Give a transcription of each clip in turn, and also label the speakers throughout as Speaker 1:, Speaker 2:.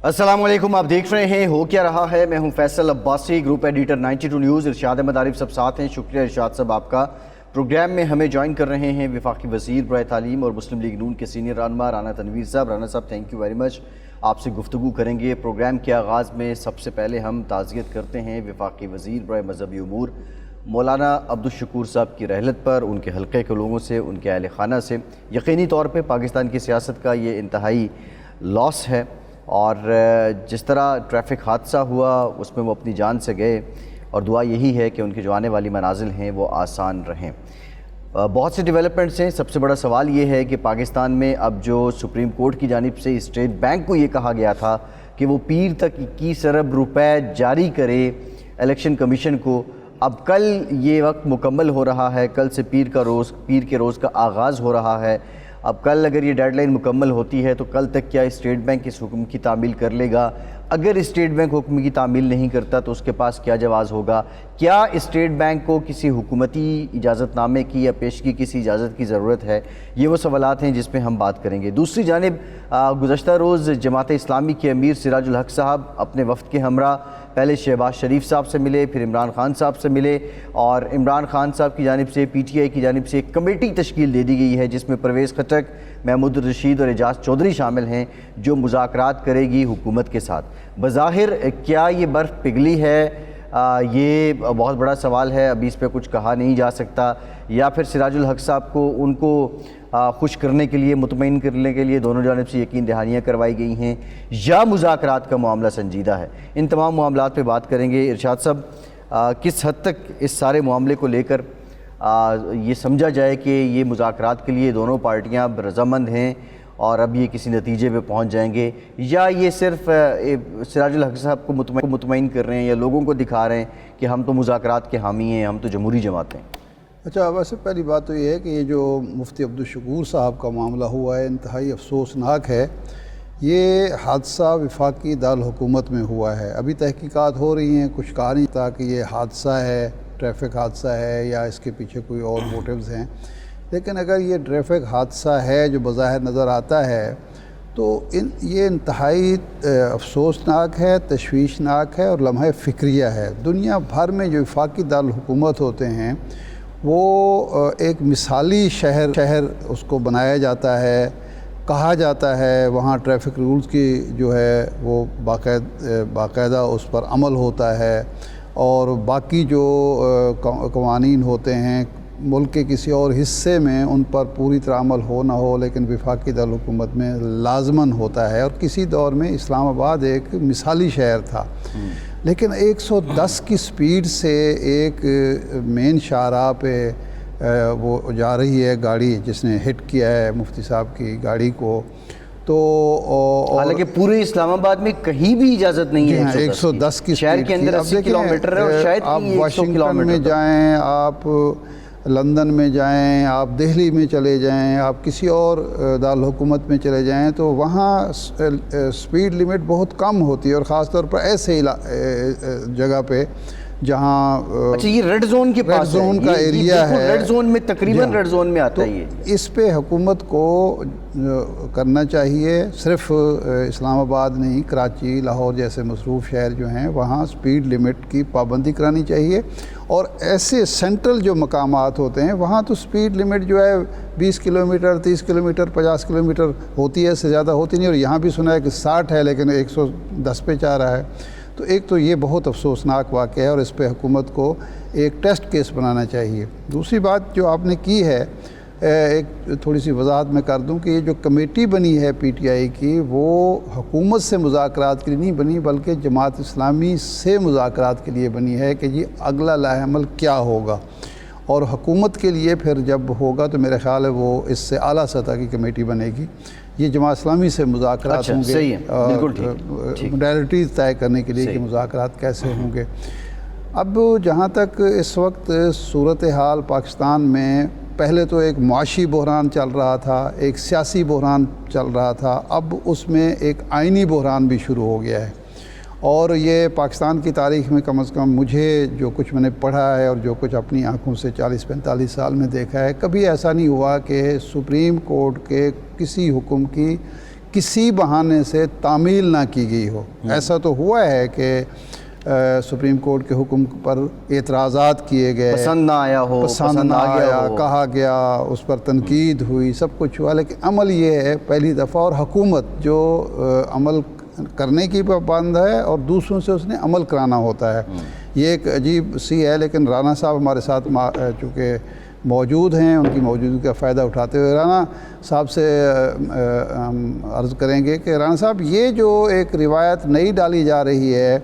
Speaker 1: السلام علیکم، آپ دیکھ رہے ہیں ہو کیا رہا ہے۔ میں ہوں Faisal Abbasi, group editor 92 news. Irshad Ahmed Arif سب ساتھ ہیں۔ شکریہ ارشاد صاحب آپ کا۔ پروگرام میں ہمیں جوائن کر رہے ہیں وفاقی وزیر برائے تعلیم اور مسلم لیگ نون کے سینئر رہنما رانا تنویر صاحب۔ رانا صاحب تھینک یو ویری مچ، آپ سے گفتگو کریں گے۔ پروگرام کے آغاز میں سب سے پہلے ہم تعزیت کرتے ہیں وفاقی وزیر برائے مذہبی امور مولانا عبدالشکور صاحب کی رحلت پر، ان کے حلقے کے لوگوں سے، ان کے اہل خانہ سے۔ یقینی طور پہ پاکستان کی سیاست کا یہ انتہائی لاس ہے، اور جس طرح ٹریفک حادثہ ہوا اس میں وہ اپنی جان سے گئے، اور دعا یہی ہے کہ ان کی جو آنے والی منازل ہیں وہ آسان رہیں۔ بہت سے ڈیولپمنٹس ہیں۔ سب سے بڑا سوال یہ ہے کہ پاکستان میں اب جو سپریم کورٹ کی جانب سے اسٹیٹ بینک کو یہ کہا گیا تھا کہ وہ پیر تک 21 ارب روپے جاری کرے الیکشن کمیشن کو، اب کل یہ وقت مکمل ہو رہا ہے۔ کل سے پیر کے روز کا آغاز ہو رہا ہے۔ اب کل اگر یہ ڈیڈ لائن مکمل ہوتی ہے تو کل تک کیا اسٹیٹ بینک اس حکم کی تعمیل کر لے گا؟ اگر اسٹیٹ بینک حکم کی تعمیل نہیں کرتا تو اس کے پاس کیا جواز ہوگا؟ کیا اسٹیٹ بینک کو کسی حکومتی اجازت نامے کی یا پیشگی کسی اجازت کی ضرورت ہے؟ یہ وہ سوالات ہیں جس پہ ہم بات کریں گے۔ دوسری جانب گزشتہ روز جماعت اسلامی کے امیر سراج الحق صاحب اپنے وفد کے ہمراہ پہلے شہباز شریف صاحب سے ملے، پھر عمران خان صاحب سے ملے، اور عمران خان صاحب کی جانب سے پی ٹی آئی کی جانب سے ایک کمیٹی تشکیل دے دی گئی ہے جس میں پرویز خٹک، محمود الرشید اور اعجاز چودھری شامل ہیں، جو مذاکرات کرے گی حکومت کے ساتھ۔ بظاہر کیا یہ برف پگھلی ہے؟ یہ بہت بڑا سوال ہے، ابھی اس پہ کچھ کہا نہیں جا سکتا۔ یا پھر سراج الحق صاحب کو ان کو خوش کرنے کے لیے، مطمئن کرنے کے لیے دونوں جانب سے یقین دہانیاں کروائی گئی ہیں، یا مذاکرات کا معاملہ سنجیدہ ہے؟ ان تمام معاملات پہ بات کریں گے۔ ارشاد صاحب، کس حد تک اس سارے معاملے کو لے کر یہ سمجھا جائے کہ یہ مذاکرات کے لیے دونوں پارٹیاں رضامند ہیں اور اب یہ کسی نتیجے پہ پہنچ جائیں گے، یا یہ صرف سراج الحق صاحب کو مطمئن کر رہے ہیں یا لوگوں کو دکھا رہے ہیں کہ ہم تو مذاکرات کے حامی ہیں، ہم تو جمہوری جماعت ہیں؟
Speaker 2: اچھا، ویسے پہلی بات تو یہ ہے کہ یہ جو مفتی عبدالشکور صاحب کا معاملہ ہوا ہے انتہائی افسوسناک ہے۔ یہ حادثہ وفاقی دارالحکومت میں ہوا ہے۔ ابھی تحقیقات ہو رہی ہیں، کچھ کہا نہیں تھا کہ یہ حادثہ ہے، ٹریفک حادثہ ہے، یا اس کے پیچھے کوئی اور موٹیوز ہیں، لیکن اگر یہ ٹریفک حادثہ ہے جو بظاہر نظر آتا ہے تو یہ انتہائی افسوسناک ہے، تشویشناک ہے اور لمحہ فکریہ ہے۔ دنیا بھر میں جو وفاقی دارالحکومت ہوتے ہیں وہ ایک مثالی شہر اس کو بنایا جاتا ہے، کہا جاتا ہے وہاں ٹریفک رولز کی جو ہے وہ باقاعدہ اس پر عمل ہوتا ہے، اور باقی جو قوانین ہوتے ہیں ملک کے کسی اور حصے میں ان پر پوری طرح عمل ہو نہ ہو، لیکن وفاقی دارالحکومت میں لازماً ہوتا ہے۔ اور کسی دور میں اسلام آباد ایک مثالی شہر تھا، لیکن 110 کی سپیڈ سے ایک مین شاہراہ پہ وہ جا رہی ہے گاڑی، جس نے ہٹ کیا ہے مفتی صاحب کی گاڑی کو، تو
Speaker 1: حالانکہ پورے اسلام آباد میں کہیں بھی اجازت نہیں ہے
Speaker 2: 110 کی
Speaker 1: شہر کے اندر 80 کلومیٹر ہے، اور شاید
Speaker 2: آپ واشنگٹن میں جائیں، آپ لندن میں جائیں، آپ دہلی میں چلے جائیں، آپ کسی اور دارالحکومت میں چلے جائیں تو وہاں سپیڈ لیمٹ بہت کم ہوتی ہے، اور خاص طور پر ایسے جگہ پہ جہاں
Speaker 1: اچھا یہ ریڈ زون کے پاس
Speaker 2: ریڈ زون کا ایریا ہے،
Speaker 1: ریڈ زون میں تقریباً ریڈ زون میں آتا ہے یہ۔
Speaker 2: اس پہ حکومت کو کرنا چاہیے، صرف اسلام آباد نہیں، کراچی، لاہور جیسے مصروف شہر جو ہیں وہاں سپیڈ لیمٹ کی پابندی کرانی چاہیے، اور ایسے سینٹرل جو مقامات ہوتے ہیں وہاں تو سپیڈ لیمٹ جو ہے 20 کلومیٹر، 30 کلومیٹر، 50 کلومیٹر ہوتی ہے، اس سے زیادہ ہوتی نہیں، اور یہاں بھی سنا ہے کہ 60 ہے لیکن 110 پہ چاہ رہا ہے۔ تو ایک تو یہ بہت افسوسناک واقعہ ہے، اور اس پہ حکومت کو ایک ٹیسٹ کیس بنانا چاہیے۔ دوسری بات جو آپ نے کی ہے، ایک تھوڑی سی وضاحت میں کر دوں کہ یہ جو کمیٹی بنی ہے پی ٹی آئی کی، وہ حکومت سے مذاکرات کے لیے نہیں بنی بلکہ جماعت اسلامی سے مذاکرات کے لیے بنی ہے کہ جی اگلا لاہ عمل کیا ہوگا، اور حکومت کے لیے پھر جب ہوگا تو میرے خیال ہے وہ اس سے اعلیٰ سطح کی کمیٹی بنے گی۔ یہ جماعت اسلامی سے مذاکرات ہوں گے، مڈیلٹیز طے کرنے کے لیے کہ مذاکرات کیسے ہوں گے۔ اب جہاں تک اس وقت صورتحال پاکستان میں، پہلے تو ایک معاشی بحران چل رہا تھا، ایک سیاسی بحران چل رہا تھا، اب اس میں ایک آئینی بحران بھی شروع ہو گیا ہے، اور یہ پاکستان کی تاریخ میں کم از کم مجھے جو کچھ میں نے پڑھا ہے اور جو کچھ اپنی آنکھوں سے 40-45 سال میں دیکھا ہے، کبھی ایسا نہیں ہوا کہ سپریم کورٹ کے کسی حکم کی کسی بہانے سے تعمیل نہ کی گئی ہو۔ ایسا تو ہوا ہے کہ سپریم کورٹ کے حکم پر اعتراضات کیے گئے،
Speaker 1: پسند نہ آیا ہو،
Speaker 2: پسند نہ آیا، کہا گیا، اس پر تنقید ہوئی، سب کچھ ہوا، لیکن عمل یہ ہے پہلی دفعہ، اور حکومت جو عمل کرنے کی پابند ہے اور دوسروں سے اس نے عمل کرانا ہوتا ہے۔ یہ ایک عجیب سی ہے، لیکن رانا صاحب ہمارے ساتھ چونکہ موجود ہیں، ان کی موجودگی کا فائدہ اٹھاتے ہوئے رانا صاحب سے ہم عرض کریں گے کہ رانا صاحب، یہ جو ایک روایت نئی ڈالی جا رہی ہے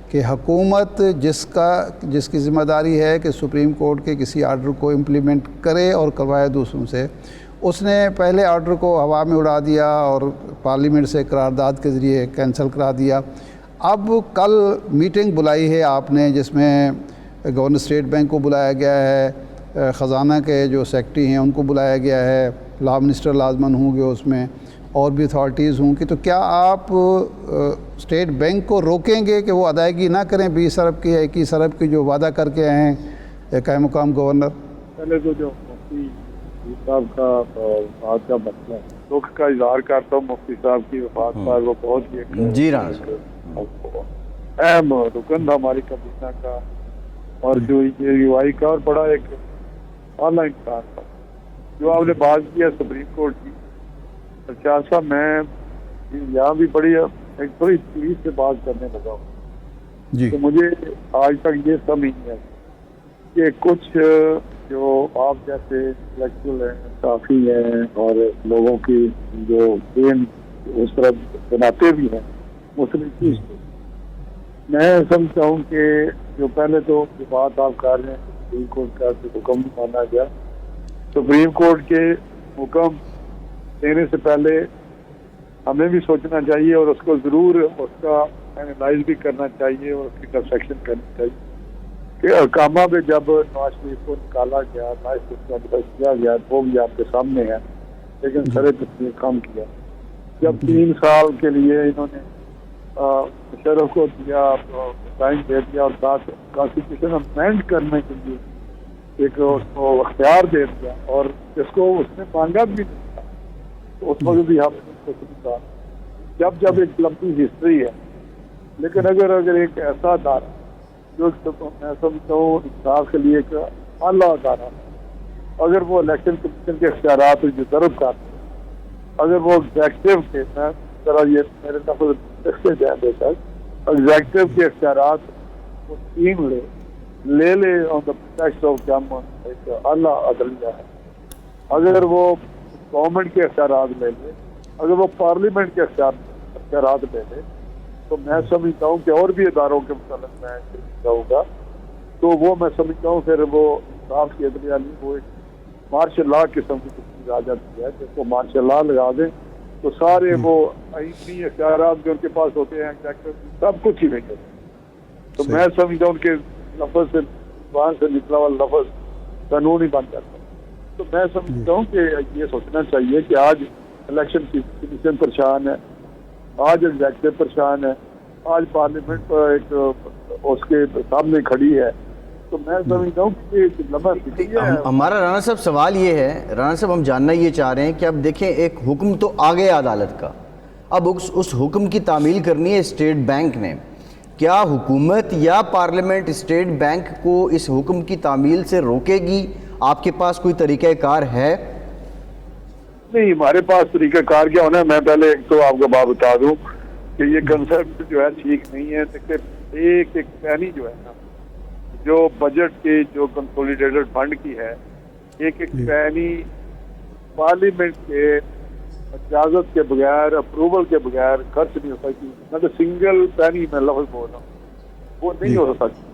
Speaker 2: کہ حکومت جس کی ذمہ داری ہے کہ سپریم کورٹ کے کسی آرڈر کو امپلیمنٹ کرے اور کروائے دوسروں سے، اس نے پہلے آرڈر کو ہوا میں اڑا دیا اور پارلیمنٹ سے قرارداد کے ذریعے کینسل کرا دیا۔ اب کل میٹنگ بلائی ہے آپ نے، جس میں گورنر اسٹیٹ بینک کو بلایا گیا ہے، خزانہ کے جو سیکرٹری ہیں ان کو بلایا گیا ہے، لا منسٹر لازمن ہوں گے اس میں، اور بھی اتھارٹیز ہوں گی، تو کیا آپ اسٹیٹ بینک کو روکیں گے کہ وہ ادائیگی نہ کریں 20 ارب کی یا 21 ارب کی جو وعدہ کر کے آئے ہیں قائم مقام گورنر؟
Speaker 3: پہلے تو جو مفتی صاحب کا وفات کا مسئلہ ہے، دکھ کا اظہار کرتا ہوں مفتی صاحب کی وفات پر، وہ بہت ہی
Speaker 1: جی رانا صاحب
Speaker 3: اہم رکن تھا ہماری کابینہ کا، اور جو یہ روائی کا اور بڑا ایک اعلیٰ انسان تھا۔ جو آپ نے بات کیا سپریم کورٹ کی، ارشاد صاحب، میں یہاں بھی بڑی ایک تھوڑی چیز سے بات کرنے لگا ہوں
Speaker 2: جی،
Speaker 3: تو مجھے آج تک یہ سمجھ نہیں ہے کہ کچھ جو آپ جیسے انٹلیکچوئل ہیں، صحافی ہیں، اور لوگوں کی جو برین اس طرح بناتے بھی ہیں مسلم چیز کو، میں سمجھتا ہوں کہ جو پہلے تو جو بات آپ کر رہے ہیں سپریم کورٹ کا حکم نہیں مانا گیا، سپریم کورٹ کے حکم دینے سے پہلے ہمیں بھی سوچنا چاہیے، اور اس کو ضرور اس کا اینالائز بھی کرنا چاہیے، اور اس کی کنسٹرکشن کرنی چاہیے کہ احکامہ میں جب نواز شریف کو نکالا گیا، نواز شریف کو انٹرسٹ کیا گیا، وہ بھی آپ کے سامنے ہے، لیکن سرے تسلیم کام کیا۔ جب 3 سال کے لیے انہوں نے مشرف کو دیا، ٹائم دے دیا، اور ساتھ کانسٹیٹیوشن امینڈ کرنے کے لیے ایک اس کو اختیار دے دیا، اور جس کو اس نے مانگا بھی نہیں تھا، تو اس وقت بھی ہم نے تھا جب ایک لمبی ہسٹری ہے، لیکن اگر ایک ایسا ادارہ جو میں سمجھتا ہوں انصاف کے لیے ایک اعلیٰ ادارہ، اگر وہ الیکشن کمیشن کے اختیارات جو ضرب کرتے ہیں، اگر وہ ایگزیکٹو کے، میں ذرا یہ میرے لفظ سے جائیں بے شک، ایگزیکٹو کے اختیارات وہ ٹیم لے آن دا پریٹیکسٹ آف جم ایک اعلیٰ عدلیہ ہے، اگر وہ گورنمنٹ کے اختیارات لے لے، اگر وہ پارلیمنٹ کے اختیارات لے لے، تو میں سمجھتا ہوں کہ اور بھی اداروں کے متعلق میں کہوں گا، تو وہ میں سمجھتا ہوں پھر وہ انصاف کی عدلیہ نہیں، وہ ایک مارشل لا قسم کی چیز آ جاتی ہے، جس کو مارشل لا لگا دیں تو سارے وہ آئینی اختیارات جو ان کے پاس ہوتے ہیں سب کچھ ہی نہیں ہوتے۔ تو میں سمجھتا ہوں کہ لفظ سے زبان سے نکلا ہوا لفظ قانون ہی بن جاتا ہے۔ تو میں سمجھتا ہوں کہ یہ سوچنا چاہیے کہ آج الیکشن کمیشن پریشان ہے، آج ایگزیکٹو پریشان ہے، آج پارلیمنٹ ایک اس کے سامنے کھڑی ہے، تو میں سمجھتا ہوں کہ ایک لمحہ
Speaker 1: ہمارا رانا صاحب سوال یہ ہے، رانا صاحب ہم جاننا یہ چاہ رہے ہیں کہ اب دیکھیں ایک حکم تو آ گیا عدالت کا، اب اس حکم کی تعمیل کرنی ہے اسٹیٹ بینک نے، کیا حکومت یا پارلیمنٹ اسٹیٹ بینک کو اس حکم کی تعمیل سے روکے گی؟ آپ کے پاس کوئی طریقہ کار ہے؟
Speaker 3: نہیں، ہمارے پاس طریقہ کار کیا ہونا ہے، میں پہلے ایک تو آپ کو بات بتا دوں کہ یہ کنسیپٹ جو ہے ٹھیک نہیں ہے، کہ ایک پینی جو ہے نا، جو بجٹ کی جو کنسولیڈیٹڈ فنڈ کی ہے، ایک پینی پارلیمنٹ کے اجازت کے بغیر، اپروول کے بغیر خرچ نہیں ہو سکتی، نہ تو سنگل پینی میں لفظ بول رہا ہوں، وہ نہیں ہو سکتی۔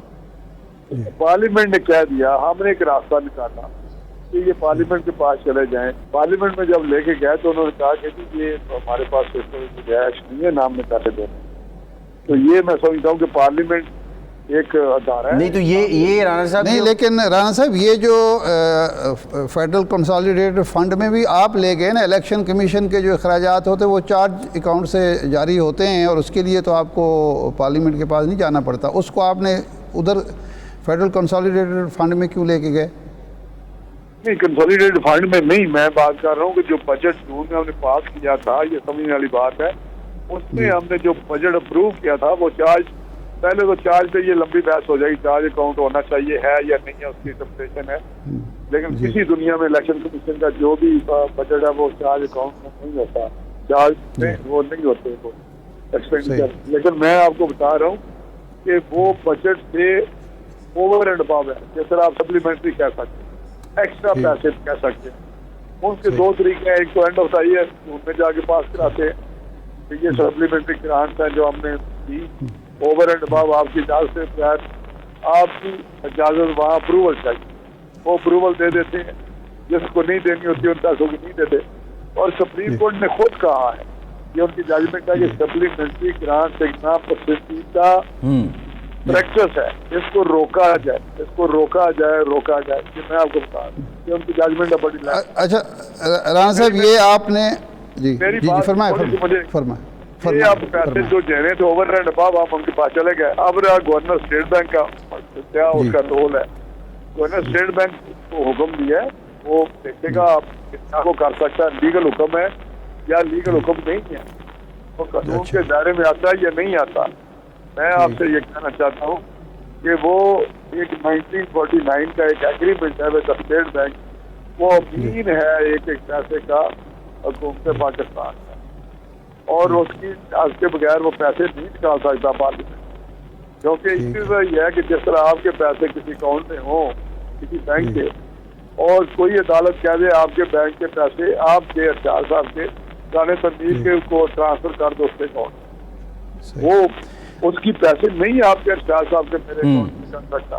Speaker 3: پارلیمنٹ نے کہہ دیا، ہم نے ایک راستہ نکالا کہ یہ پارلیمنٹ کے پاس چلے جائیں، پارلیمنٹ میں جب لے کے گئے تو انہوں نے کہا کہ یہ ہمارے پاس گنجائش نہیں ہے نام نکالے دینے، تو یہ میں سمجھتا ہوں کہ پارلیمنٹ ایک ادارہ ہے۔
Speaker 1: نہیں تو یہ رانا صاحب
Speaker 2: نہیں، لیکن رانا صاحب یہ جو فیڈرل کنسالیڈیٹڈ فنڈ میں بھی آپ لے گئے نا، الیکشن کمیشن کے جو اخراجات ہوتے ہیں وہ چارج اکاؤنٹ سے جاری ہوتے ہیں، اور اس کے لیے تو آپ کو پارلیمنٹ کے پاس نہیں جانا پڑتا، اس کو آپ نے ادھر فیڈرل کنسالیڈیٹڈ فنڈ میں کیوں لے کے گئے؟
Speaker 3: نہیں کنسولیڈیٹڈ فنڈ میں نہیں، میں بات کر رہا ہوں کہ جو بجٹ جون میں ہم نے پاس کیا تھا، یہ سمجھنے والی بات ہے، اس میں ہم نے جو بجٹ اپروو کیا تھا وہ چارج، پہلے تو چارج پہ یہ لمبی بحث ہو جائے گی، چارج اکاؤنٹ ہونا چاہیے ہے یا نہیں ہے، اس کی انٹرپریٹیشن ہے، لیکن کسی دنیا میں الیکشن کمیشن کا جو بھی بجٹ ہے وہ چارج اکاؤنٹ میں نہیں ہوتا، چارج میں وہ نہیں ہوتے وہ ایکسپینڈیچر، لیکن میں آپ کو بتا رہا ہوں کہ وہ بجٹ سے اوور اینڈ ابو ہے، جس طرح آپ سپلیمنٹری کہہ سکتے ہیں، ایکسٹرا پیسے کہہ سکتے ہیں، ان کے دو طریقے ہیں، ایک تو اینڈ آف دا ایئر ان میں جا کے پاس کراتے ہیں، کہ یہ سپلیمنٹری گرانٹس ہیں جو ہم نے دی اوور اینڈ ابو آپ کی اجازت سے بغیر، آپ کی اجازت وہاں اپروول چاہیے، وہ اپروول دے دیتے ہیں، جس کو نہیں دینی ہوتی ان پیسوں کی نہیں دیتے، اور سپریم کورٹ نے خود کہا ہے، یہ ان کی ججمنٹ ہے کہ سپلیمنٹری گرانٹ ایگزام پسندیدہ پریکٹس ہے، اس کو روکا جائے، اس کو روکا جائے، روکا جائے، یہ میں آپ کو بتا رہا ہوں کہ ان کی ججمنٹ ہے بڑی لائن۔
Speaker 2: اچھا رانا صاحب یہ آپ نے جی
Speaker 3: میری
Speaker 2: جی
Speaker 3: بات
Speaker 2: فرمائیں
Speaker 3: مجھے
Speaker 2: فرمائیں
Speaker 3: یہ آپ پیسے جو دینے تھے اوور اینڈ ابو ہم ان کے پاس چلے گئے، اب رہا گورنر اسٹیٹ بینک کا کیا اس کا رول ہے، گورنر اسٹیٹ بینک کو حکم دیا ہے، وہ دیکھے گا آپ کتنا وہ کر سکتا ہے، لیگل حکم ہے یا لیگل حکم نہیں ہے، وہ قانون کے دائرے میں آتا ہے یا نہیں آتا۔ میں آپ سے یہ کہنا چاہتا ہوں کہ وہ ایک 1949 کا ایک ایگریمنٹ ہے ود اسٹیٹ بینک، وہ امین ہے ایک ایک پیسے کا حکومت پاکستان کا، اور اس کی اجازت کے بغیر وہ پیسے نہیں نکال سکتا پارلیمنٹ، کیونکہ اس کی وجہ یہ ہے کہ جس طرح آپ کے پیسے کسی اکاؤنٹ میں ہوں کسی بینک کے، اور کوئی عدالت کہہ دے آپ کے بینک کے پیسے آپ کے ارشاد صاحب کے دانے تنظیم کے کو ٹرانسفر کر دو اس کے اکاؤنٹ، وہ اس کی پیسے نہیں آپ کے ارشاد صاحب کے میرے اکاؤنٹ میں کر سکتا،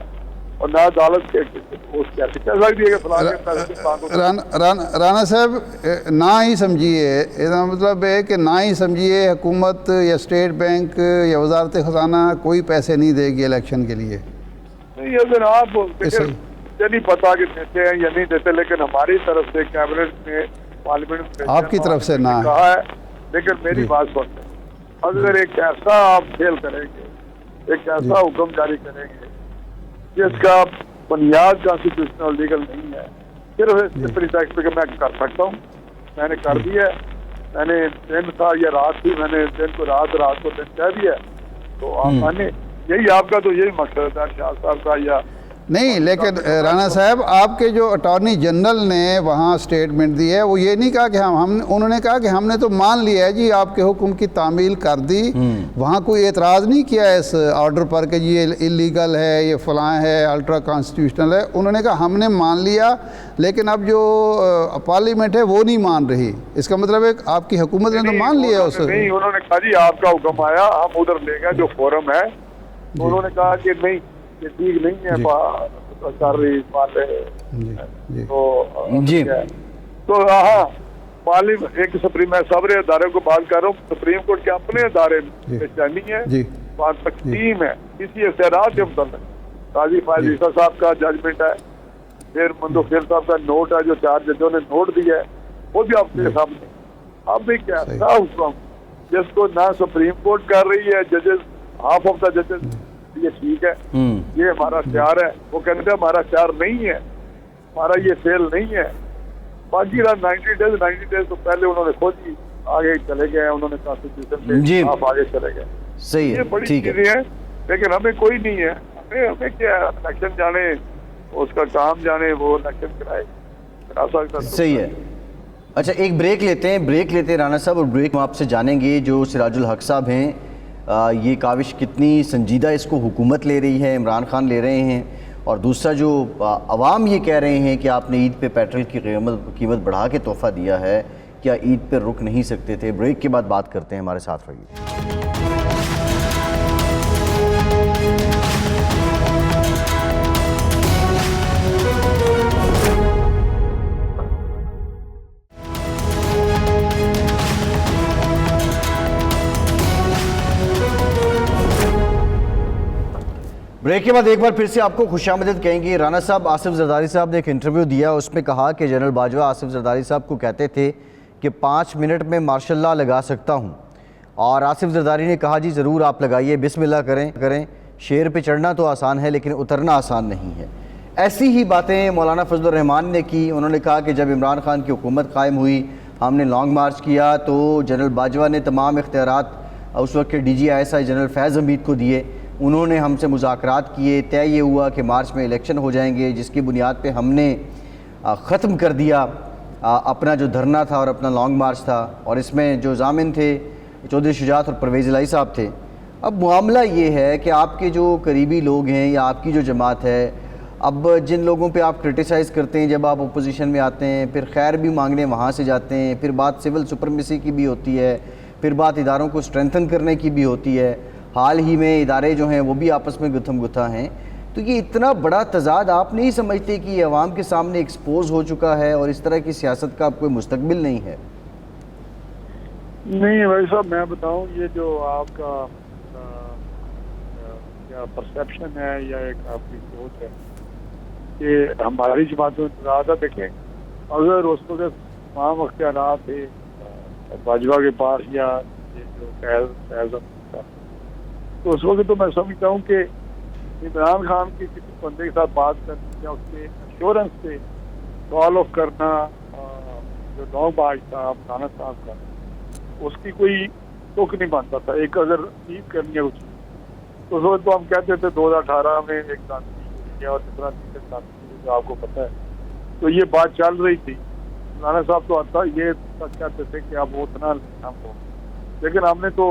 Speaker 3: اور نہ عدالت کے اس کیسے کہہ سکتی ہے کہ فلاں کے پیسے۔
Speaker 2: رانا صاحب نہ ہی سمجھیے، اس مطلب ہے کہ نہ ہی سمجھیے حکومت یا اسٹیٹ بینک یا وزارت خزانہ کوئی پیسے نہیں دے گی الیکشن کے لیے؟
Speaker 3: نہیں اگر آپ مجھے نہیں پتا کہ دیتے ہیں یا نہیں دیتے، لیکن ہماری طرف سے کیبنٹ میں پارلیمنٹ
Speaker 2: آپ کی طرف سے نہ
Speaker 3: کہا ہے، لیکن میری بات سنتے ہیں، اگر ایک ایسا آپ فیل کریں گے، ایک ایسا حکم جاری کریں گے جس کا بنیاد کانسٹیٹیوشنل لیگل نہیں ہے، صرف اس پریٹیکسٹ پہ کہ میں کر سکتا ہوں، میں نے کر دیا ہے، میں نے دن تھا یا رات تھی، میں نے دن کو رات، رات کو دن کہہ دیا، تو آپ مانے یہی آپ کا تو یہی مقصد ہے شاہ صاحب کا یا
Speaker 2: نہیں، لیکن رانا صاحب آپ کے جو اٹارنی جنرل نے وہاں اسٹیٹمنٹ دی ہے وہ یہ نہیں کہا کہ انہوں نے کہا کہ ہم نے تو مان لیا ہے جی آپ کے حکم کی تعمیل کر دی، وہاں کوئی اعتراض نہیں کیا اس آرڈر پر کہ یہ اللیگل ہے، یہ فلاں ہے، الٹرا کانسٹیٹیوشنل ہے، انہوں نے کہا ہم نے مان لیا، لیکن اب جو پارلیمنٹ ہے وہ نہیں مان رہی، اس کا مطلب ہے آپ کی حکومت نے تو مان لیا اس
Speaker 3: نہیں، انہوں نے کہا جی آپ کا حکم آیا، ہم ادھر لے گئے جو فورم ہے، انہوں نے کہا کہ نہیں یہ ٹھیک نہیں ہے کر رہی والے تو ہاں پارلیمنٹ ایک سپریم صبر ادارے کو بات کر رہا ہوں، سپریم کورٹ کے اپنے ادارے میں چانی ہے، تقسیم ہے کسی اختیارات کے متعلق، قاضی فائز عیسیٰ صاحب کا ججمنٹ ہے، پھر مندو خیر صاحب کا نوٹ ہے جو 4 ججوں نے نوٹ دیا ہے، وہ بھی آپ کے سامنے، اب بھی کیا تھا حکم جس کو نہ سپریم کورٹ کر رہی ہے، ججز ہاف آف دا ججز یہ ٹھیک ہے، یہ ہمارا اختیار ہے، وہ کہتے ہیں ہمارا اختیار نہیں ہے، ہمارا یہ فیل نہیں ہے، باقی رہا 90 ڈیز تو پہلے انہوں نے خود ہی آگے چلے گئے، انہوں نے کانسٹیٹیوشن سے آپ آگے چلے گئے،
Speaker 1: صحیح ہے،
Speaker 3: یہ بڑی چیزیں ہیں، لیکن ہمیں کوئی نہیں ہے، ہمیں کیا الیکشن جانے اس کا کام جانے، وہ الیکشن کرا سکتا۔
Speaker 1: صحیح ہے، اچھا ایک بریک لیتے ہیں رانا صاحب، اور بریک میں آپ سے جانیں گے جو سراج الحق صاحب ہیں یہ کاوش کتنی سنجیدہ اس کو حکومت لے رہی ہے، عمران خان لے رہے ہیں، اور دوسرا جو عوام یہ کہہ رہے ہیں کہ آپ نے عید پہ پیٹرول کی قیمت بڑھا کے تحفہ دیا ہے، کیا عید پہ رک نہیں سکتے تھے؟ بریک کے بعد بات کرتے ہیں، ہمارے ساتھ رہیے۔ بریک کے بعد ایک بار پھر سے آپ کو خوش آمدید کہیں گے۔ رانا صاحب، آصف زرداری صاحب نے ایک انٹرویو دیا، اس میں کہا کہ جنرل باجوہ آصف زرداری صاحب کو کہتے تھے کہ 5 منٹ میں مارشل لا لگا سکتا ہوں، اور آصف زرداری نے کہا جی ضرور آپ لگائیے، بسم اللہ کریں۔ شیر پہ چڑھنا تو آسان ہے لیکن اترنا آسان نہیں ہے۔ ایسی ہی باتیں مولانا فضل الرحمان نے کی. انہوں نے کہا کہ جب عمران خان کی حکومت قائم ہوئی ہم نے لانگ مارچ کیا تو جنرل باجوہ نے تمام اختیارات اس وقت کے D G I S I general Faiz Hamid کو دیے. انہوں نے ہم سے مذاکرات کیے, طے یہ ہوا کہ مارچ میں الیکشن ہو جائیں گے, جس کی بنیاد پہ ہم نے ختم کر دیا اپنا جو دھرنا تھا اور اپنا لانگ مارچ تھا, اور اس میں جو ضامن تھے چودھری شجاعت اور پرویز الہی صاحب تھے. اب معاملہ یہ ہے کہ آپ کے جو قریبی لوگ ہیں یا آپ کی جو جماعت ہے, اب جن لوگوں پہ آپ کرٹیسائز کرتے ہیں جب آپ اپوزیشن میں آتے ہیں, پھر خیر بھی مانگنے وہاں سے جاتے ہیں, پھر بات سول سپرمیسی کی بھی ہوتی ہے, پھر بات اداروں کو اسٹرینتھن کرنے کی بھی ہوتی ہے, حال ہی میں ادارے جو ہیں وہ بھی آپس میں گتھم گتھا ہیں, تو یہ اتنا بڑا تضاد آپ نہیں سمجھتے کہ یہ عوام کے سامنے ایکسپوز ہو چکا ہے اور اس طرح کی سیاست کا اب کوئی مستقبل نہیں ہے؟
Speaker 3: نہیں بھائی صاحب, میں بتاؤں یہ جو آپ کا یا پرسیپشن ہے یا ایک آپ کی سوچ ہے کہ ہماری جماعتوں زیادہ دیکھیں, اگر اس وقت تمام اختیارات تھے باجوہ کے پاس یا یہ جو فیض تھا, تو اس وقت تو میں سمجھتا ہوں کہ عمران خان کی کسی بندے کے ساتھ بات کرنا یا اس کے انشورنس سے سوال آف کرنا, جو لانگ مارچ تھا مولانا صاحب کا, اس کی کوئی تک نہیں بنتا تھا. ایک اگر اچیو کرنی ہے اس اس وقت تو ہم کہتے تھے 2018 میں ایک ساتھی اور دوسرا تیسرا ساتھی, جو آپ کو پتہ ہے, تو یہ بات چل رہی تھی. مولانا صاحب تو آتا یہ سچ کہتے تھے کہ اب وہ اتنا ہم ہو, لیکن ہم نے تو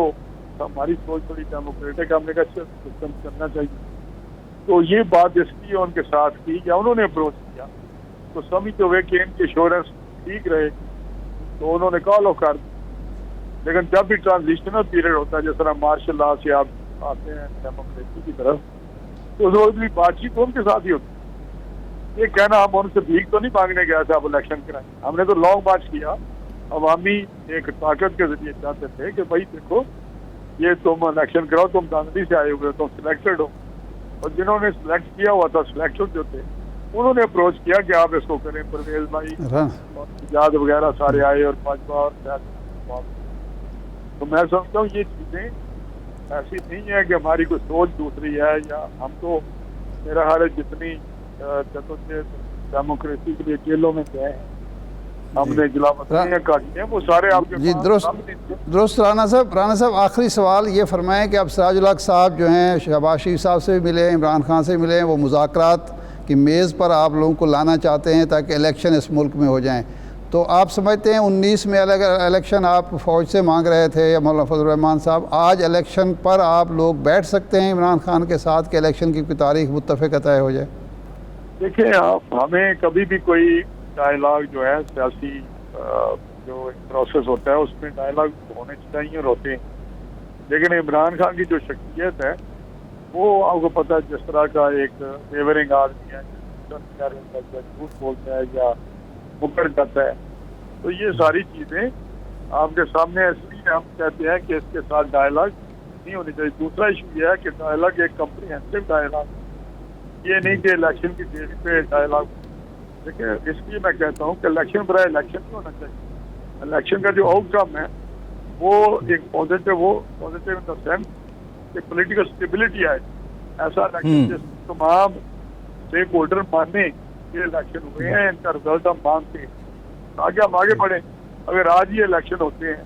Speaker 3: ہماری سوچ تھوڑی ڈیموکریٹک, ہم نے کہا سسٹم کرنا چاہیے. تو یہ بات اس کی ان کے ساتھ کی یا انہوں نے اپروچ کیا, تو سمجھتے ہوئے کہ ان کی انشورنس ٹھیک رہے تو انہوں نے کال آف کر دی. لیکن جب بھی ٹرانزیشنل پیریڈ ہوتا ہے, جس طرح مارشل لا سے آپ آتے ہیں ڈیموکریسی کی طرف, تو اس وقت بھی بات چیت ان کے ساتھ ہی ہوتی ہے. یہ کہنا ہم ان سے بھیک تو نہیں مانگنے گیا تھا اب الیکشن کرائیں, ہم نے تو لانگ مارچ کیا عوامی ایک طاقت کے ذریعے چاہتے تھے کہ بھائی دیکھو یہ تم الیکشن کراؤ, تم دانگلی سے آئے ہوئے, تم سلیکٹڈ ہو. اور جنہوں نے سلیکٹ کیا ہوا تھا سلیکٹڈ جو تھے, انہوں نے اپروچ کیا کہ آپ اس کو کریں. پرویز بھائی یاد وغیرہ سارے آئے اور باجوہ اور تو میں سمجھتا ہوں یہ چیزیں ایسی نہیں ہے کہ ہماری کوئی سوچ دوسری ہے, یا ہم تو میرا خیال ہے جتنی ڈیموکریسی کے لیے جیلوں میں گئے ہیں, ہم نے جلاوطنیاں کاٹی ہیں, وہ سارے آپ کے
Speaker 2: جی درست. رانا صاحب آخری سوال یہ فرمائیں کہ اب سراج الحق صاحب جو ہیں شہباز شریف صاحب سے بھی ملے, عمران خان سے بھی ملے, وہ مذاکرات کی میز پر آپ لوگوں کو لانا چاہتے ہیں تاکہ الیکشن اس ملک میں ہو جائیں, تو آپ سمجھتے ہیں 19 میں الیکشن آپ فوج سے مانگ رہے تھے یا مولانا فضل الرحمان صاحب, آج الیکشن پر آپ لوگ بیٹھ سکتے ہیں عمران خان کے ساتھ کہ الیکشن کی کوئی تاریخ متفقہ طے ہو جائے؟
Speaker 3: دیکھیں آپ, ہمیں کبھی بھی کوئی ڈائلاگ جو ہے سیاسی جو پروسیس ہوتا ہے اس میں ڈائلاگ ہونے چاہیے اور ہوتے ہیں, لیکن عمران خان کی جو شخصیت ہے وہ آپ کو پتہ ہے جس طرح کا ایک فیورنگ آدمی ہے, جھوٹ بولتا ہے یا مکر جاتا ہے, تو یہ ساری چیزیں آپ کے سامنے, اس لیے ہم کہتے ہیں کہ اس کے ساتھ ڈائلاگ نہیں ہونی چاہیے. دوسرا ایشو یہ ہے کہ ڈائلاگ ایک کمپریہنسو ڈائلاگ, یہ نہیں کہ الیکشن کی ڈیٹ پہ ڈائلاگ. دیکھیں اس لیے میں کہتا ہوں کہ الیکشن برائے الیکشن نہیں ہونا چاہیے. الیکشن کا جو آؤٹ کم ہے وہ ایک پازیٹیو ان دا سینس کہ پولیٹیکل اسٹیبلٹی آئے, ایسا الیکشن جس تمام اسٹیک ہولڈر مانے یہ الیکشن ہوئے ہیں, ان کا رزلٹ ہم مانگتے ہیں تاکہ ہم آگے بڑھیں. اگر آج یہ الیکشن ہوتے ہیں